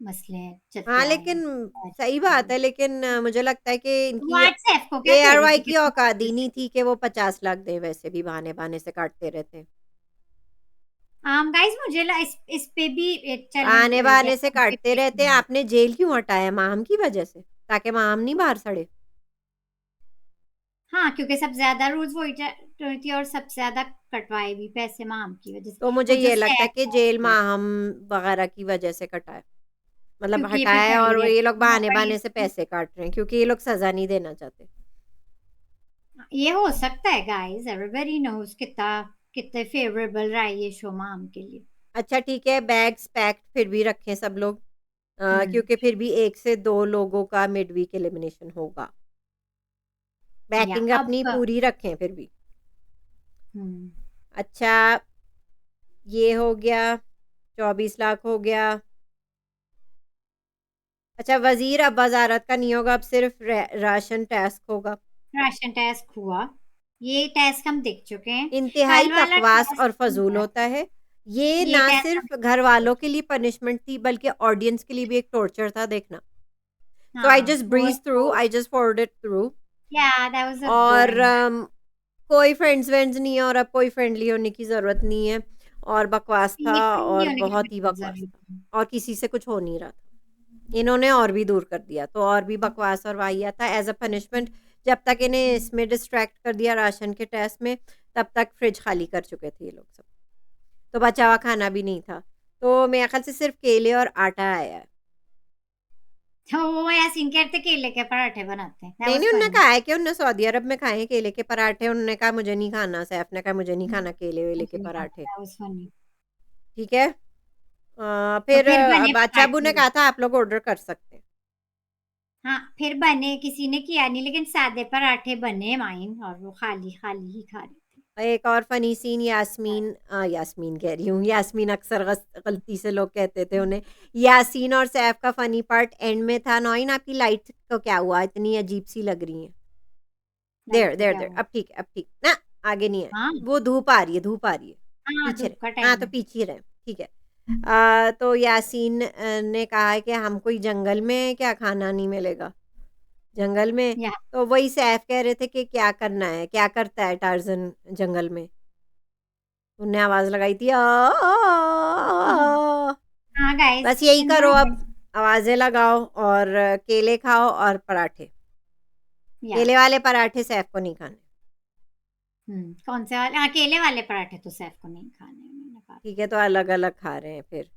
मसले चलते हाँ आए लेकिन हैं. सही बात है, लेकिन मुझे लगता है कि वो इनकी आज सैफ को क्या कह रही ARY थी कि की औकात ही नहीं थी कि वो 50 लाख दे, वैसे भी बहाने बहाने से काटते रहते हैं, गाइस मुझे इस पे भी एक चैलेंज बहाने बहाने से काटते रहते हैं। आपने जेल क्यों हटाया माहम की वजह से, ताकि माहम नहीं बाहर सड़े। हाँ, क्योंकि सबसे ज्यादा रूल्स वही थी और सबसे ज्यादा कटवाए भी पैसे माम की वजह से. तो मुझे वो जो ये लगता है सैफ कि जेल है, माहम वगैरह की वजह से कटाए, मतलब क्योंकि ये फिर हटाया है पड़ी और ये लोग बहाने पड़ी. बहाने से पैसे काट रहे हैं क्योंकि ये लोग सजा नहीं देना चाहते। ये हो सकता है गाइस, एवरीबॉडी नोज कितना कितने फेवरेबल रहा है ये शो माम के लिए. अच्छा ठीक है, बैग्स पैक्ड फिर भी रखें सब लोग, क्योंकि फिर भी 1 से 2 लोगों का मिड वीक एलिमिनेशन होगा, या पैकिंग अब. अपनी पूरी रखें फिर भी। हम्म. अच्छा, ये हो गया, 24 लाख हो गया। अच्छा, वजीर अब वजारत का नहीं होगा, अब सिर्फ राशन टास्क होगा। राशन टास्क हुआ. ये टास्क हम देख चुके हैं. इंतहाई कल वाला बकवास टास्क और फजूल होता है ये, ये ना टास्क हम. सिर्फ घर वालों के लिए पनिशमेंट थी बल्कि ऑडियंस के लिए भी एक टॉर्चर था देखना। सो आई हाँ, जस्ट वो breeze through, I just forward it through. Yeah that was a और बोरिंग. कोई फ्रेंड्स वेंड्स नहीं है और अब कोई फ्रेंडली होने की ज़रूरत नहीं है, और बकवास था ये फ्री और होने की बहुत ही बिल्कुल बकवास जरूरत नहीं. था और किसी से कुछ हो नहीं रहा था। इन्होंने और भी दूर कर दिया तो और भी बकवास और वाहिया था एज अ पनिशमेंट। जब तक इन्हें इसमें डिस्ट्रैक्ट कर दिया राशन के टेस्ट में, तब तक फ्रिज खाली कर चुके थे ये लोग सब, तो बचा हुआ खाना भी नहीं था। तो मेरे ख्याल से सिर्फ केले और आटा आया है। तो वो यासीन कहते केले के पराठे बनाते हैं. दैट नहीं वाज नहीं, उन्होंने फनी. कहा है कि उन्होंने सऊदी अरब में खाए हैं केले के पराठे, उन्होंने कहा मुझे नहीं खाना, सैफ ने कहा मुझे नहीं खाना केले वेले के दैट पराठे। Was funny. ठीक है, तो फिर फिर बने बादशाह अबू ने पराठे। कहा था आप लोग ऑर्डर कर सकते हैं। हाँ, फिर बने, किसी ने किया नहीं, लेकिन सादे पराठे बने माइन, और वो खाली खाली ही खा रहे थे। एक और फनी सीन, यास्मीन कह रही हूँ, यास्मीन अक्सर गलती से लोग कहते थे उन्हें, यासीन और सैफ का फनी पार्ट एंड में था। नौइन आपकी लाइट को क्या हुआ, इतनी अजीब सी लग रही है। लाइट देर को देर क्या देर हुआ? अब ठीक है, अब ठीक ना, आगे नहीं है। हाँ वो धूप आ रही है, धूप आ रही है, हाँ, पीछे धूप का रहे, हाँ टाइम तो है। पीछे रहे, ठीक है। तो यासीन ने कहा है कि हम कोई जंगल में क्या खाना नहीं मिलेगा जंगल में। या तो वही सैफ कह रहे थे कि क्या करना है, क्या करता है टार्जन जंगल में। उनने आवाज लगाई थी हाँ गाइस, बस यही इन करो अब, कमेंट्स। आवाजें लगाओ और केले खाओ और पराठे। या केले वाले पराठे सैफ को नहीं खाने, कौन से वाले? हाँ, केले वाले पराठे तो सैफ को नहीं खाने, उन्होंने कहा था। ठीक है, तो अलग अलग खा रहे हैं फिर।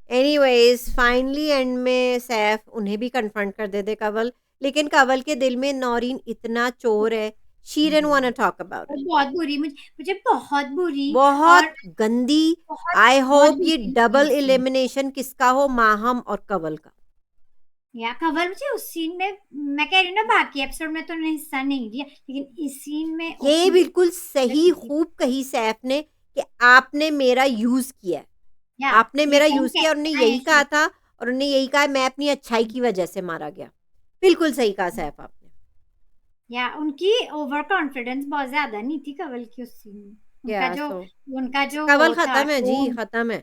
एनीवेज फाइनली एंड में सैफ उन्हें भी कन्फ्रंट कर देते कंवल, लेकिन कंवल के दिल में नौरीन इतना चोर है, she didn't want to talk about और इट। बहुत बुरी, मुझे मुझे बहुत बुरी, बहुत और गंदी। बहुत आई बहुत होप ये बुरी लगी डबल उस सीन। एलिमिनेशन किसका हो, माहम और कंवल का। या खबर, मुझे उस सीन में, मैं कह रही हूँ ना, बाकी एपिसोड में तो उन्होंने हिस्सा नहीं लिया, लेकिन इस सीन में ये ओपी। बिल्कुल सही खूब कही सैफ ने कि आपने मेरा यूज किया है, या आपने ये मेरा कौन यूज किया, और उन्होंने कहता यही है कहा शुरू। था, और उन्होंने यही कहा मैं अपनी अच्छाई की वजह से मारा गया। बिल्कुल सही कहा सैफ आपने। या उनकी ओवर कॉन्फिडेंस बहुत ज्यादा नहीं थी कवल की उस सीन में। क्या उनका जो सो उनका जो कंवल वो था खत्म है जी, टोन, खत्म है।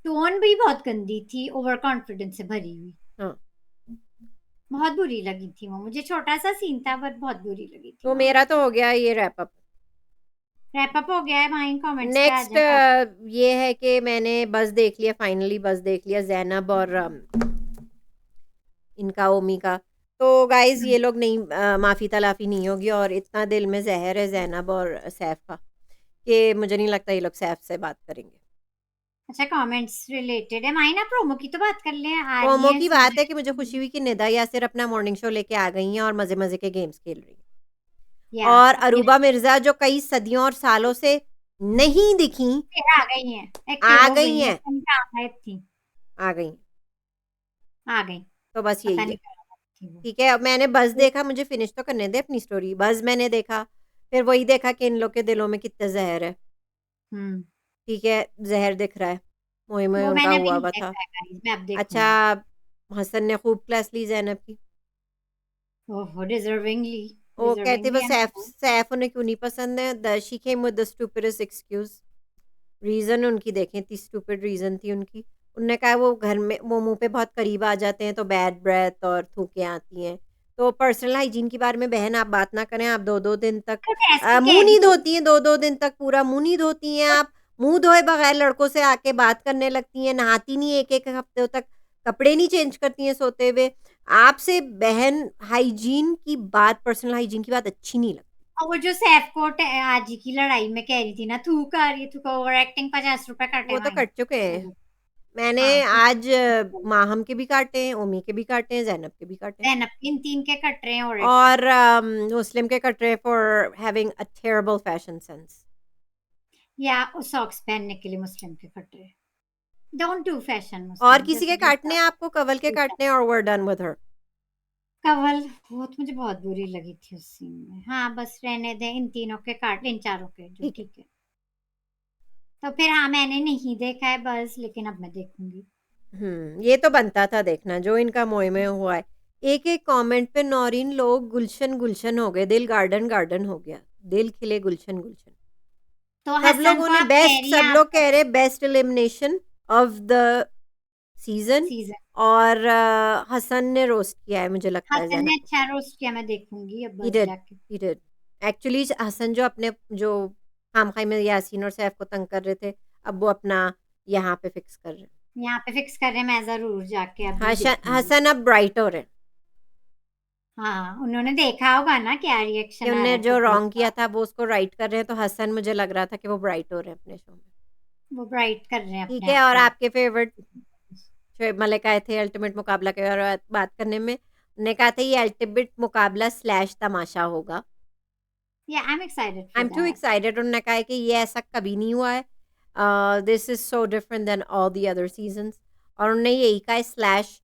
टोन भी बहुत गंदी थी, ओवर कॉन्फिडेंस से भरी हुई। हाँ, बहुत बुरी लगी थी वो मुझे, छोटा सा सीन था पर बहुत बुरी लगी थी तो वहां मेरा पे। तो हो गया ये रैप अप। रैप अप हो गया है भाई, कमेंट्स पे आ नेक्स्ट जाए आप। ये है कि मैंने बस देख लिया, फाइनली बस देख लिया, जैनब और इनका ओमी का। तो गाइज ये लोग नहीं, माफ़ी तलाफ़ी नहीं होगी, और इतना दिल में जहर है जैनब और सैफ का कि मुझे नहीं लगता ये लोग सैफ से बात करेंगे। अच्छा, कमेंट्स रिलेटेड है माइना, प्रोमो की तो बात कर ले, आ रही प्रोमो है की बात है कि मुझे खुशी सीजन। हुई कि निदा यासिर अपना मॉर्निंग शो लेके आ गई हैं और मज़े मज़े के गेम्स खेल रही हैं। या और अपनी अरूबा मिर्ज़ा जो कई सदियों और सालों से नहीं दिखी, फिर आ गई हैं, एक्टिव आ हो गई गई हैं, हैं, उनका गायब थी। आ गई। आ गई। तो बस पता यही नहीं है। कहाँ थी वो। ठीक है, अब मैंने बस देखा, मुझे फिनिश तो करने दे अपनी स्टोरी। बस मैंने देखा, फिर वही देखा कि इन लोग के दिलों में कितना जहर है। हम्म। ठीक है, जहर दिख रहा है, मोए मोए वो उनका मैंने अभी हुआ नहीं हुआ था। देखा है गाइस, मैं अब अच्छा, देखूंगी। हसन ने खूब क्लास ली जैनब की। ओहो, डिजर्विंगली। वो कहते वो डिजर्विंगली सैफ सैफ उन्हें क्यों नहीं पसंद है, the she came with the stupidest excuse. Reason उनकी देखें, इतनी स्टूपिड रीज़न थी उनकी। उनने कहा वो घर में वो मुंह पे बहुत करीब आ जाते हैं तो बैड ब्रेथ और थूकें आती हैं। तो पर्सनल हाइजीन के बारे में बहन आप बात ना करें, आप 2-2 दिन तक तो टेस्ट कह मुँह रही नहीं थी। धोती हैं, 2-2 दिन तक पूरा मुँह नहीं धोती हैं आप। मुँह धोए बगैर लड़कों से आके बात करने लगती हैं, नहाती नहीं 1-1 हफ्ते तक, कपड़े नहीं चेंज करती हैं सोते हुए। आपसे बहन हाइजीन की बात, पर्सनल हाइजीन की बात अच्छी नहीं लगती। और वो जो सैफ को आज की लड़ाई में कह रही थी ना, थूक आ रही है, थूक, ओवर एक्टिंग, 50 रुपए कटे वो तो वहीं। कट चुके हैं। मैंने हाँ तो आज माहम के भी काटे हैं, ओमी के भी काटे हैं, ज़ैनब के भी काटे हैं, जैनब इन तीन के कट रहे हैं ऑलरेडी। और मुस्लिम के कट रहे हैं for having a terrible fashion sense. या सॉक्स पहनने के लिए मुस्लिम के कट रहे हैं। डोंट डू फैशन और मुस्लिम, किसी जस्ट के डू। काटने हैं आपको, कंवल के काटने हैं, और वर डन विद हर। कवल, वो तो मुझे बहुत बुरी लगी थी उस सीन में। हाँ बस रहने दे, इन तीनों के काट, इन चारों के जो, ठीक है। ठीक है। तो फिर हाँ, मैंने नहीं देखा है बस, लेकिन अब मैं देखूंगी। ये तो बनता था देखना जो इनका मोह में हुआ है। एक एक कमेंट पे नौरीन लोग गुलशन गुलशन हो गए, दिल गार्डन गार्डन हो गया, दिल खिले गुलशन गुलशन। तो सब हसन लोगों को ने आप कह बेस्ट, रही हैं सब लोग आपको कह रहे best elimination of the season. Season. और हसन ने रोस्ट किया है मुझे लगता है हसन जैनब ने को। अच्छा रोस्ट किया, मैं देखूंगी अब ही बस डिड, जाके। He did. एक्चुअली हसन जो अपने जो खामखाई में यासीन और सैफ को तंग कर रहे थे, अब वो अपना यहाँ पे फिक्स कर रहे हैं। यहाँ पे फिक्स कर रहे हैं, मैं जरूर जाके अभी हसन देखूंगी। हसन अब ब्राइट हो रहे हैं हाँ, उन्होंने देखा होगा ना क्या कि रिएक्शन आ उनने रहा है जो पब्लिक रॉन्ग किया का। था वो उसको राइट कर रहे हैं, तो हसन मुझे लग रहा था कि वो ब्राइट हो रहे हैं अपने शो में। वो ब्राइट कर रहे हैं ठीक अपने है, आप और को। आपके फेवरेट शोएब मलिक आए थे अल्टीमेट मुकाबला के बारे में बात करने में। उन्होंने कहा था ये अल्टीमेट मुकाबला स्लैश तमाशा होगा। या I am excited I for am to that. Excited. उन्होंने कहा है कि ये ऐसा कभी नहीं हुआ है, this is so different than all the other seasons. और उन्होंने यही कहा स्लैश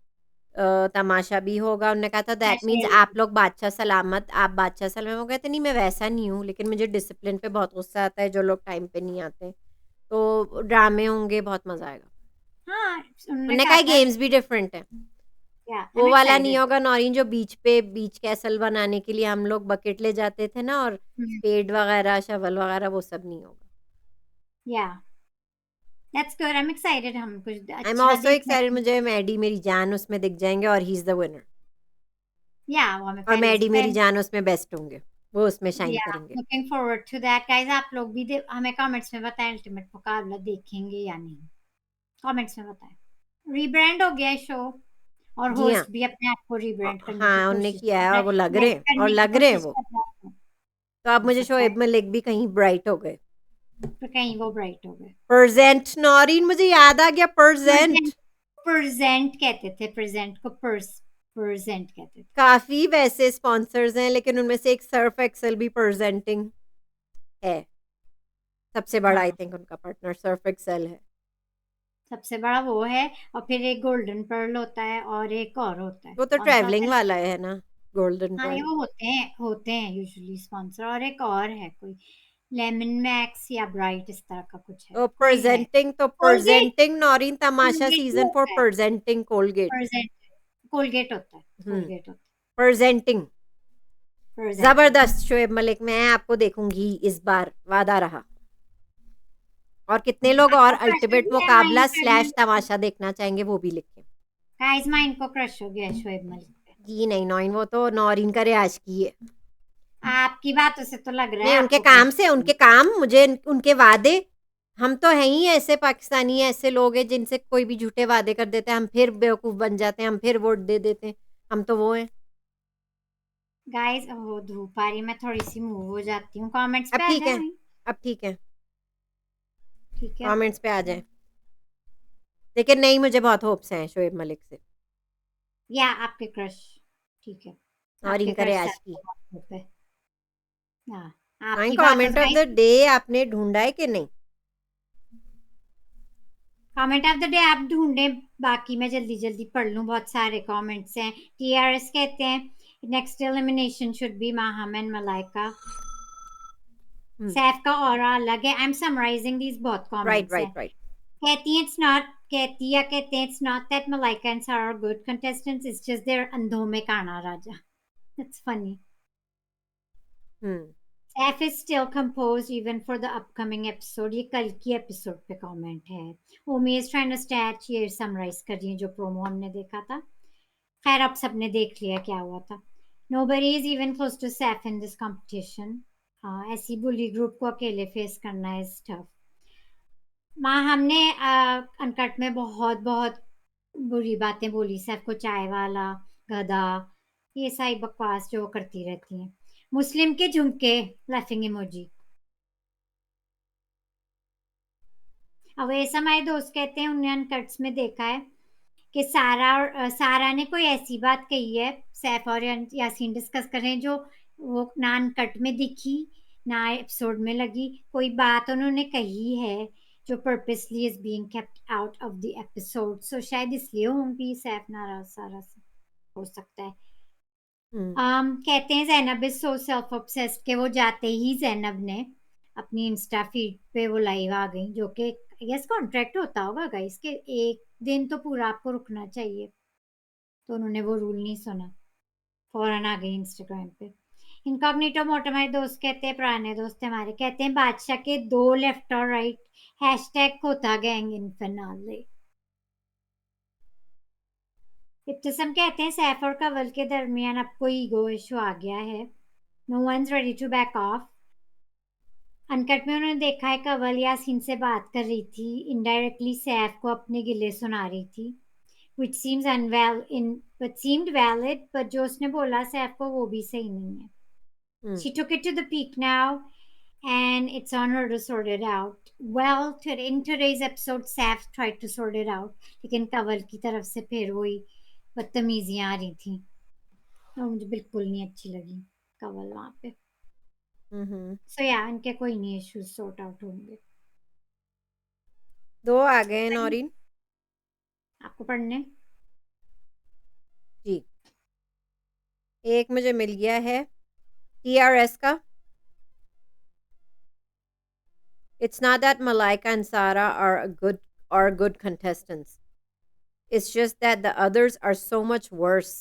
तमाशा भी होगा। उन्होंने कहा था दैट ऐसे मीन्स ही आप लोग बादशाह सलामत, आप बादशाह सलामत। वो कहते नहीं मैं वैसा नहीं हूँ, लेकिन मुझे डिसिप्लिन पे बहुत गुस्सा आता है जो लोग टाइम पे नहीं आते। तो ड्रामे होंगे, बहुत मजा आएगा। हाँ उन्होंने उन्होंने कहा कहा था। गेम्स भी डिफरेंट है। या आई वो एम वाला नहीं एक्साइटेड। होगा नौरीन जो बीच पे बीच कैसल बनाने के लिए हम लोग बकेट ले जाते थे ना, और स्पेड वगैरह शवल वगैरह, वो सब नहीं होगा। या that's good, I am excited, हम कुछ आई एम अच्छा ऑल्सो देखने एक्साइटेड, को। मुझे मैडी मेरी जान उसमें दिख जाएंगे और ही इज द विनर। या वो हमें और पहले से मैडी मेरी पहले। जान उसमें बेस्ट होंगे, वो उसमें शाइन या करेंगे। Looking forward to that guys, आप लोग भी हमें कमेंट्स में बताएं अल्टीमेट मुकाबला देखेंगे या नहीं, कमेंट्स में बताएं। रीब्रांड हो गया है शो, और जी हाँ। होस्ट भी अपने आप को रीब्रांड करने की हाँ उनने कोशिश किया कर है रहा और है, वो लग रहे लाइक हैं, और करने की लग रहे हैं कोशिश वो। कर रहा है। तो अब हो मुझे सकता है, शोएब मलिक भी कहीं ब्राइट हो गए। तो कहीं वो ब्राइट हो गए। परजेंट नौरीन, मुझे याद आ गया परजेंट। प्रेजेंट, प्रेजेंट कहते थे, प्रेजेंट को प्रेजेंट कहते थे। काफी वैसे स्पॉन्सर्स हैं, लेकिन उनमें से एक सर्फ एक्सेल भी प्रेजेंटिंग है। सबसे बड़ा आई हाँ थिंक उनका पार्टनर सर्फ एक्सेल है। सबसे बड़ा वो है, और फिर एक गोल्डन पर्ल होता है और एक और होता है, वो तो कौन सा होता ट्रैवलिंग है? वाला है ना, गोल्डन हाँ ये पर्ल। वो होते हैं यूजुअली स्पॉन्सर, और एक और है कोई, लेमन मैक्स या ब्राइट इस तरह का कुछ है, तो कोई है। प्रेजेंटिंग, तो Colgate, presenting Naureen Tamasha Colgate he season for होता है। Presenting Colgate. प्रेजेंट, कोलगेट होता है, हम्म। कोलगेट होता प्रेजेंटिंग। है, प्रेजेंटिंग। जबरदस्त शोएब मलिक, मैं आपको देखूंगी इस बार, वादा रहा। और कितने लोग और आपको क्रश हो अल्टीमेट गया है माइन मुकाबला करने स्लैश को? तमाशा देखना चाहेंगे वो भी लिखें। गाइस माइन को क्रश हो गया है शोएब मलिक पे। जी नहीं नौरीन, वो तो नौरीन का रियाज की है। आपकी बातों से तो लग रहा है नहीं उनके आपको काम क्रश से, हो गया। उनके काम मुझे, उनके वादे। हम तो हैं ही ऐसे पाकिस्तानी, ऐसे लोग हैं जिनसे कोई भी झूठे वादे कर देते हैं, हम फिर बेवकूफ बन जाते हैं, हम फिर वोट दे देते हैं। हम तो वो हैं। गाइस वो धूप आ रही है, मैं थोड़ी सी मूव हो जाती हूँ, कमेंट्स अब पे आ ठीक जाए है, वहीं। अब ठीक है, ठीक है। कमेंट्स पे आ जाए। लेकिन नहीं, मुझे बहुत होप्स हैं शोएब मलिक से या आपके क्रश, ठीक है, और आपके इनका क्रश से रियाज की। आपको बात होता है। हाँ हाँ, आपकी बात comment of the guys, day आपने ढूंढा है कि नहीं? कमेंट ऑफ द डे आप ढूंढे, बाकी मैं जल्दी जल्दी पढ़ लूं, बहुत सारे कमेंट्स हैं। टीआरएस कहते हैं next elimination should be Maham and Malaika. Saif का ऑरा अलग है, आई एम समराइजिंग दीज, बहुत राइट कमेंट्स हैं। Right right. कहती हैं इट्स नॉट, कहती या कहते हैं it's not that Malaika and Sara are good contestants, it's just there अंधों में काना राजा। That's funny. Hmm. F is still composed even for the upcoming episode. ये कल की एपिसोड पे कमेंट है। ओमी इज ट्राइंग टू स्टैच, ये समराइज कर रही है जो प्रोमो हमने देखा था। खैर अब सबने देख लिया क्या हुआ था। Nobody is even close to Saf in this competition. ऐसी बुली ग्रुप को अकेले फेस करना is tough. माँ हमने अनकट में बहुत बहुत बुरी बातें बोली सैफ को, चाय वाला, गधा, ये सारी बकवास जो करती रहती हैं। मुस्लिम के झुमके, लाफिंग इमोजी। अब ऐसा हमारे दोस्त कहते हैं उन्हें अनकट्स में देखा है कि सारा और सारा ने कोई ऐसी बात कही है, सैफ और यासीन डिस्कस कर रहे हैं, जो वो ना अनकट में दिखी ना एपिसोड में लगी। कोई बात उन्होंने कही है जो purposely is being kept out of the episode, so शायद इसलिए होंगी सैफ नाराज सारा से, हो सकता है। हम्म। कहते हैं Zainab is so self obsessed के वो जाते ही जैनब ने अपनी इंस्टा फीड पे वो लाइव आ गई, जो कि यस कॉन्ट्रैक्ट होता होगा गाइस के एक दिन तो पूरा आपको रुकना चाहिए, तो उन्होंने वो रूल नहीं सुना, फौरन आ गई इंस्टाग्राम पे। इनकॉग्निटो मोटो हमारे दोस्त कहते हैं, पुराने दोस्त हैं हमारे, कहते हैं बादशाह के दो लेफ्ट और राइट, हैशटैग खोता गैंग इन फिनाले। इब्तिसम कहते हैं सैफ और कंवल के दरमियान अब कोई ईगो इशू आ गया है, no one is ready to back off. Uncut में उन्होंने देखा है कंवल यासीन से बात कर रही थी, इनडायरेक्टली सैफ को अपने गिले सुना रही थी, which seems unval in but seemed valid, but जो उसने बोला सैफ को वो भी सही नहीं है। हम्म। She took it to the peak now and it's on her to sort it out. Well, in today's episode Saf tried to sort it out, लेकिन कंवल की तरफ से फिर वही बदतमीजियां आ रही थी, और मुझे बिल्कुल नहीं अच्छी लगी कंवल वहां पे। हम्म। सो या इनके कोई नहीं इश्यूज सॉर्ट आउट होंगे। 2 आ गए नौरीन। आपको पढ़ने? जी। एक मुझे मिल गया है TRS का। It's not that Malaika and Sara are good contestants. It's just that the others are so much worse.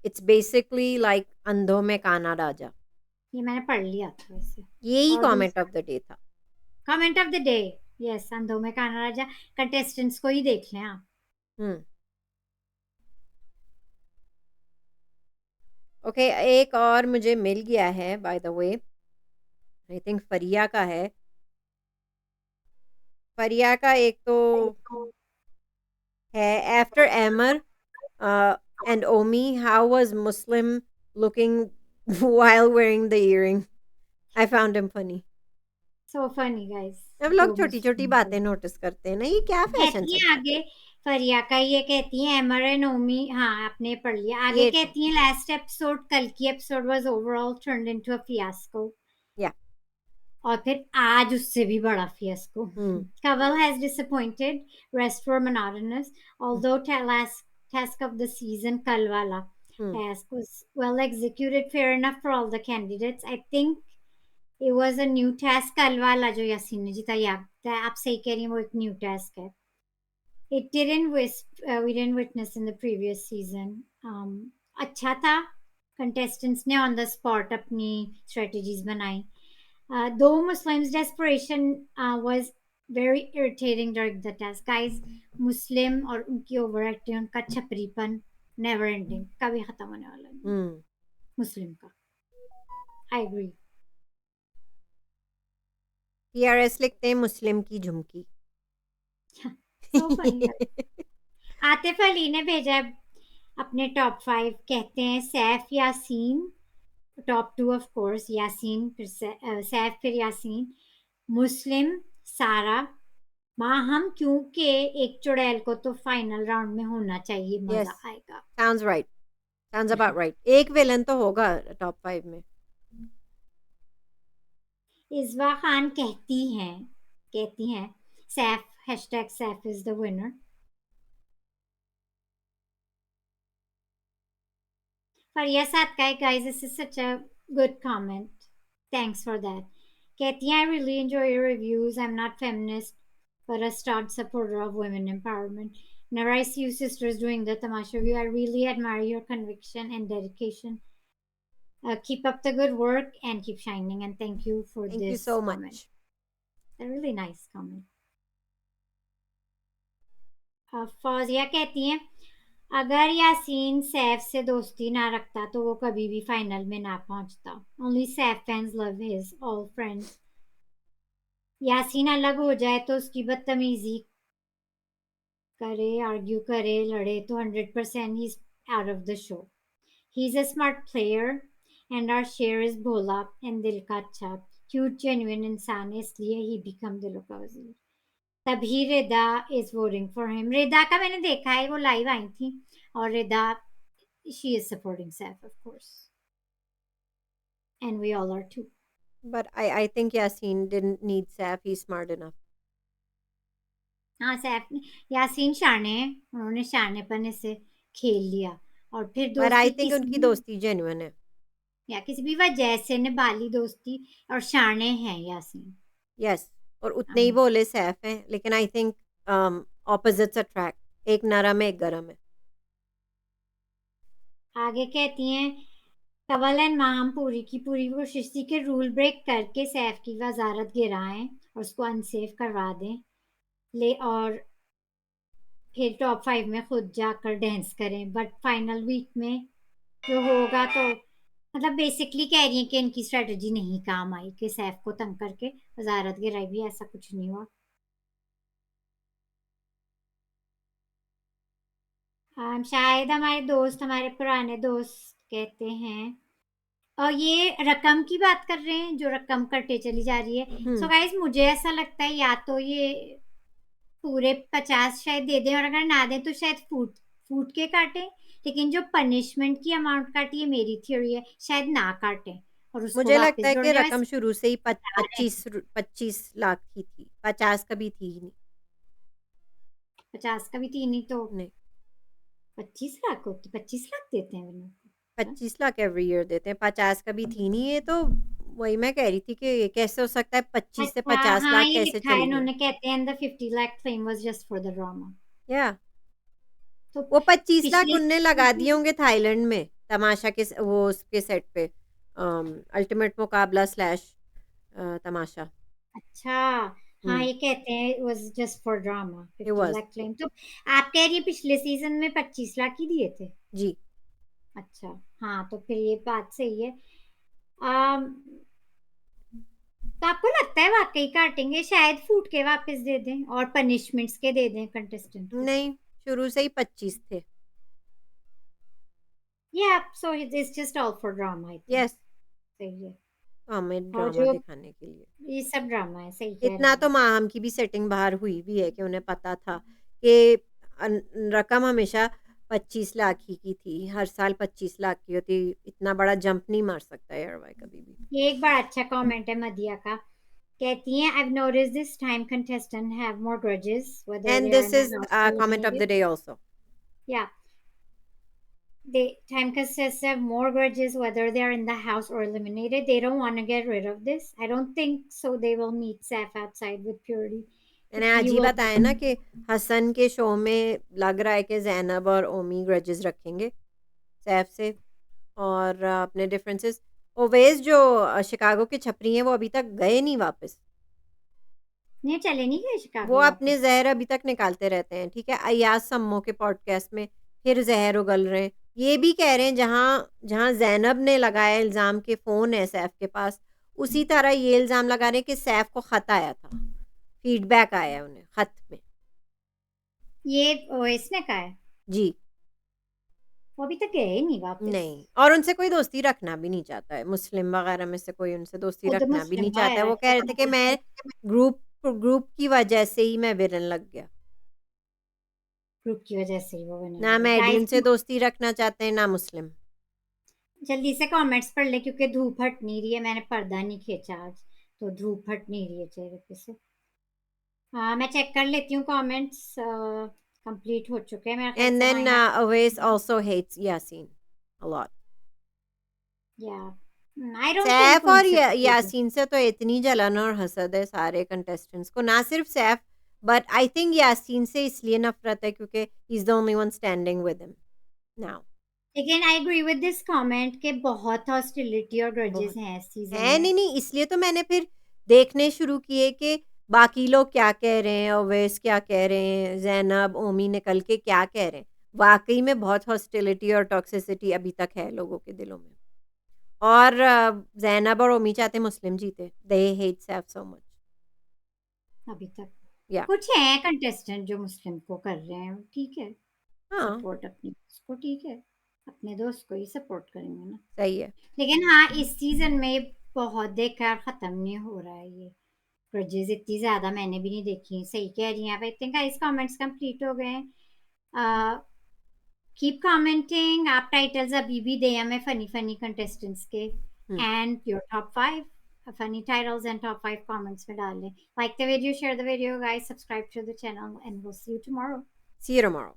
It's basically like अंधों में काना राजा। ये मैंने पढ़ लिया था वैसे। यही और कमेंट दूसरा ऑफ द डे था। Comment of the day, yes, अंधों में काना राजा। कंटेस्टेंट्स को ही देख लें आप। हम्म। ओके, एक और मुझे मिल गया है by the way. I think Fariya का है। फरिया का एक तो है, आफ्टर एमर and Omi, how was Muslim looking while wearing the earring? I found him funny. So funny guys. अब लोग छोटी-छोटी बातें नोटिस करते हैं ना, ये क्या फैशन कहती चल है रहा है? आगे, फरिया का ये कहती है एमर एंड ओमी, हाँ आपने पढ़ लिया। आगे ये कहती है लास्ट एपिसोड, कल की episode was overall turned into a fiasco. या और फिर आज उससे भी बड़ा fiasco. Hmm Cowell has disappointed, rest were monotonous, although task of the season, Kalwala hmm task was well executed, fair enough for all the candidates. I think it was a new task, Kalwala जो यासीन ने जीता, या आप सही कह रही हैं, वो एक न्यू टास्क है। It didn't we didn't witness in the previous season. अच्छा था, contestants ने on the spot अपनी strategies बनाई. Though Muslims' desperation was very irritating during the test. Guys, Muslim और उनकी overacting, उनका छपरीपन never ending, कभी खत्म होने वाला नहीं हम्म मुस्लिम का। I agree. TRS लिखते हैं मुस्लिम की झुमकी। So funny. आतिफ अली ने भेजा है अपने टॉप 5, कहते हैं Saif Yasin, top 2 of course, Yasin फिर सैफ फिर यासीन, मुस्लिम, सारा, माँ हम, क्योंकि एक चुड़ैल को तो फाइनल राउंड में होना चाहिए, यस, मजा आएगा। Sounds right, sounds about right. एक विलन तो होगा टॉप 5 में। इज़वा खान कहती हैं Saif, hashtag Saif is the winner. Fariya सातकाई, guys, this is such a good comment, thanks for that। कहती हैं I really enjoy your reviews, I'm not feminist but a staunch supporter of women empowerment. Whenever I see you sisters doing the Tamasha review, I really admire your conviction and dedication. Keep up the good work and keep shining, and thank you for thank you this so comment. Much. A really nice comment. Fauzia कहती हैं अगर यासीन सैफ से दोस्ती ना रखता तो वो कभी भी फाइनल में ना पहुंचता। Only Saif fans love his all friends. Yasin अलग हो जाए तो उसकी बदतमीजी करे, आर्ग्यू करे, लड़े तो 100% ही out of the show. He is a smart player and our शेयर इज भोला एंड दिल का अच्छा, क्यूट जेन्युइन इंसान है, इसलिए ही बिकम दिलों का वजीर। तभी Rida is voting for him. Rida का मैंने देखा है, वो लाइव आई थी, और Rida, she is supporting Saif of course, and we all are too. But I think Yasin didn't need Saf. He's smart enough. हाँ सैफ ने, यासीन शाने हैं, उन्होंने शानेपन से खेल लिया, और फिर But दोस्ती I think उनकी किसी दोस्ती genuine है। या किसी भी वजह से निभाली दोस्ती, और शाने हैं यासीन। Yes, और उतने ही बोले सैफ हैं, लेकिन I think opposites attract. एक नरम है, एक गरम है। आगे कहती हैं कवल एंड माहम पूरी की पूरी कोशिश थी कि रूल ब्रेक करके सैफ की वजारत गिराएं और उसको अनसेफ करवा दें, ले और फिर टॉप 5 में खुद जाकर डांस करें, बट फाइनल वीक में जो होगा तो, मतलब बेसिकली कह रही है कि इनकी स्ट्रेटजी नहीं काम आई, कि सैफ को तंग करके वजारत गिराई भी, ऐसा कुछ नहीं हुआ। शायद हमारे दोस्त, हमारे पुराने दोस्त कहते हैं, और ये रकम की बात कर रहे हैं जो रकम कटे चली जा रही है। सो गाइस, मुझे ऐसा लगता है या तो ये पूरे 50 शायद दे दें, और अगर ना दें तो शायद फूट फूट के काटें, लेकिन जो पनिशमेंट की अमाउंट काटी है, मेरी थ्योरी है शायद ना काटें और उसको मुझे लगता वापस है जोड़ कि दें। रकम शुरू से ही बता रहे हैं। 25 लाख की थी, 50 कभी थी ही नहीं। 50 का भी 3 ही तो नहीं 25 लाख होते, 25 लाख देते हैं वो लोग को। हाँ? 25 लाख एवरी ईयर देते हैं, 50 का भी थी नहीं ये तो। वही मैं कह रही थी कि ये कैसे हो सकता है, 25 से अच्छा 50 हाँ, लाख ये कैसे लिखा है चली गई। इन्होंने, कहते हैं the 50 lakh claim was just for the drama। या तो वो 25 लाख पिछले उनने लगा दिए होंगे थाईलैंड में तमाशा के वो उसके सेट पे, अल्टीमेट मुकाबला स्लैश तमाशा। अच्छा हाँ, हम्म। ये कहते हैं it was just for drama it 50 was. Lakh claim। तो आप कह रही है पिछले सीजन में 25 लाख ही दिए थे। जी। अच्छा हाँ, तो फिर ये बात सही है। अम, तो आपको लगता है वाकई काटेंगे? शायद फूट के वापस दे दें और पनिशमेंट्स के दे दें कंटेस्टेंट को। नहीं, शुरू से ही 25 थे। या so it's just all for drama I think. Yes. सही है। हमें और ड्रामा जो दिखाने के लिए। ये सब ड्रामा है, सही कह रहे इतना तो हैं। माहम की भी सेटिंग बाहर हुई भी है कि उन्हें पता था कि रकम हमेशा 25 लाख ही की थी, हर साल 25 लाख की होती। इतना बड़ा जंप नहीं मार सकता यार भाई कभी भी। ये एक बड़ा अच्छा कमेंट है मदिया का। कहती हैं I've noticed this time contestants have more grudges whether and they are this in the is house or comment of eliminated। The day also. Yeah, they time contestants have more grudges whether they are in the house or eliminated. They don't want to get rid of this. I don't think so. They will meet Saf outside with purity. मैंने He आज ही will बताया ना कि हसन के show में लग रहा है कि जैनब और ओमी ग्रजेस रखेंगे सैफ से, और अपने डिफरेंसेस। ओवेस जो शिकागो के छपरी हैं वो अभी तक गए नहीं वापस। नहीं चले नहीं गए वो शिकागो अपने वापस। जहर अभी तक निकालते रहते हैं, ठीक है। अयाज सम्मो के पॉडकास्ट में फिर जहर उगल रहे हैं। ये भी कह रहे हैं जहाँ जहाँ जैनब ने लगाया इल्ज़ाम के फ़ोन है सैफ के पास, उसी तरह ये इल्ज़ाम लगा रहे हैं कि सैफ को ख़त आया था, फीडबैक आया है उन्हें ख़त में। ये ओएस ने कहा है। जी। वो अभी तक गए नहीं वापस। नहीं, और उनसे कोई दोस्ती रखना भी नहीं चाहता है, मुस्लिम वगैरह में से कोई उनसे दोस्ती खुद रखना भी नहीं मुस्लिम चाहता है। आया वो कह रहे थे कि मैं है। ग्रुप ग्रुप की वजह से ही मैं विलन लग गया। ग्रुप की वजह से ही वो बने ना हुए मैडी गाइस। उनसे दोस्ती रखना चाहते हैं ना मुस्लिम। जल्दी से कमेंट्स पढ़ ले क्योंकि धूप हट नहीं रही है, मैंने पर्दा नहीं खींचा आज, तो धूप हट नहीं रही है चेहरे पे से। हाँ मैं चेक कर लेती हूँ कमेंट्स। कंप्लीट हो चुके हैं मेरे ख्याल And से then 9 Awais also hates Yasin a lot. या आई डोंट सैफ थिंक और उनसे यासीन से तो इतनी जलन और हसद है सारे कंटेस्टेंट्स को, ना सिर्फ Saif, but I think Yasin से इसलिए नफरत है क्योंकि he is the only one standing with him now. लेकिन I agree with this comment के बहुत हॉस्टिलिटी और ग्रजेस बहुत हैं इस सीजन है। में। नहीं नहीं, इसलिए तो मैंने फिर देखने शुरू किए कि बाकी लोग क्या कह रहे हैं, अवैस क्या कह रहे हैं, जैनब ओमी निकल के क्या कह रहे हैं। वाकई में बहुत हॉस्टिलिटी और टॉक्सिसिटी अभी तक है लोगों के दिलों में। और जैनब और ओमी चाहते मुस्लिम जीते। They hate Saif so much. अभी तक या कुछ हैं कंटेस्टेंट जो मुस्लिम को कर रहे हैं, ठीक है। हाँ सपोर्ट अपनी उसको, ठीक है, अपने दोस्त को ही सपोर्ट करेंगे ना। सही है। लेकिन हाँ इस सीजन में बहुत देखा खत्म नहीं हो रहा है ये ग्रजेस, इतनी ज्यादा मैंने भी नहीं देखी। सही कह रही हैं आप। I think guys comments complete हो गए हैं। Keep commenting. आप टाइटल्स अभी भी दें हमें फनी फनी कंटेस्टेंट्स के, hmm. And your top 5 funny titles and top 5 comments में डाल लें। Like the video, share the video, guys, subscribe to the channel, and we'll see you tomorrow. See you tomorrow.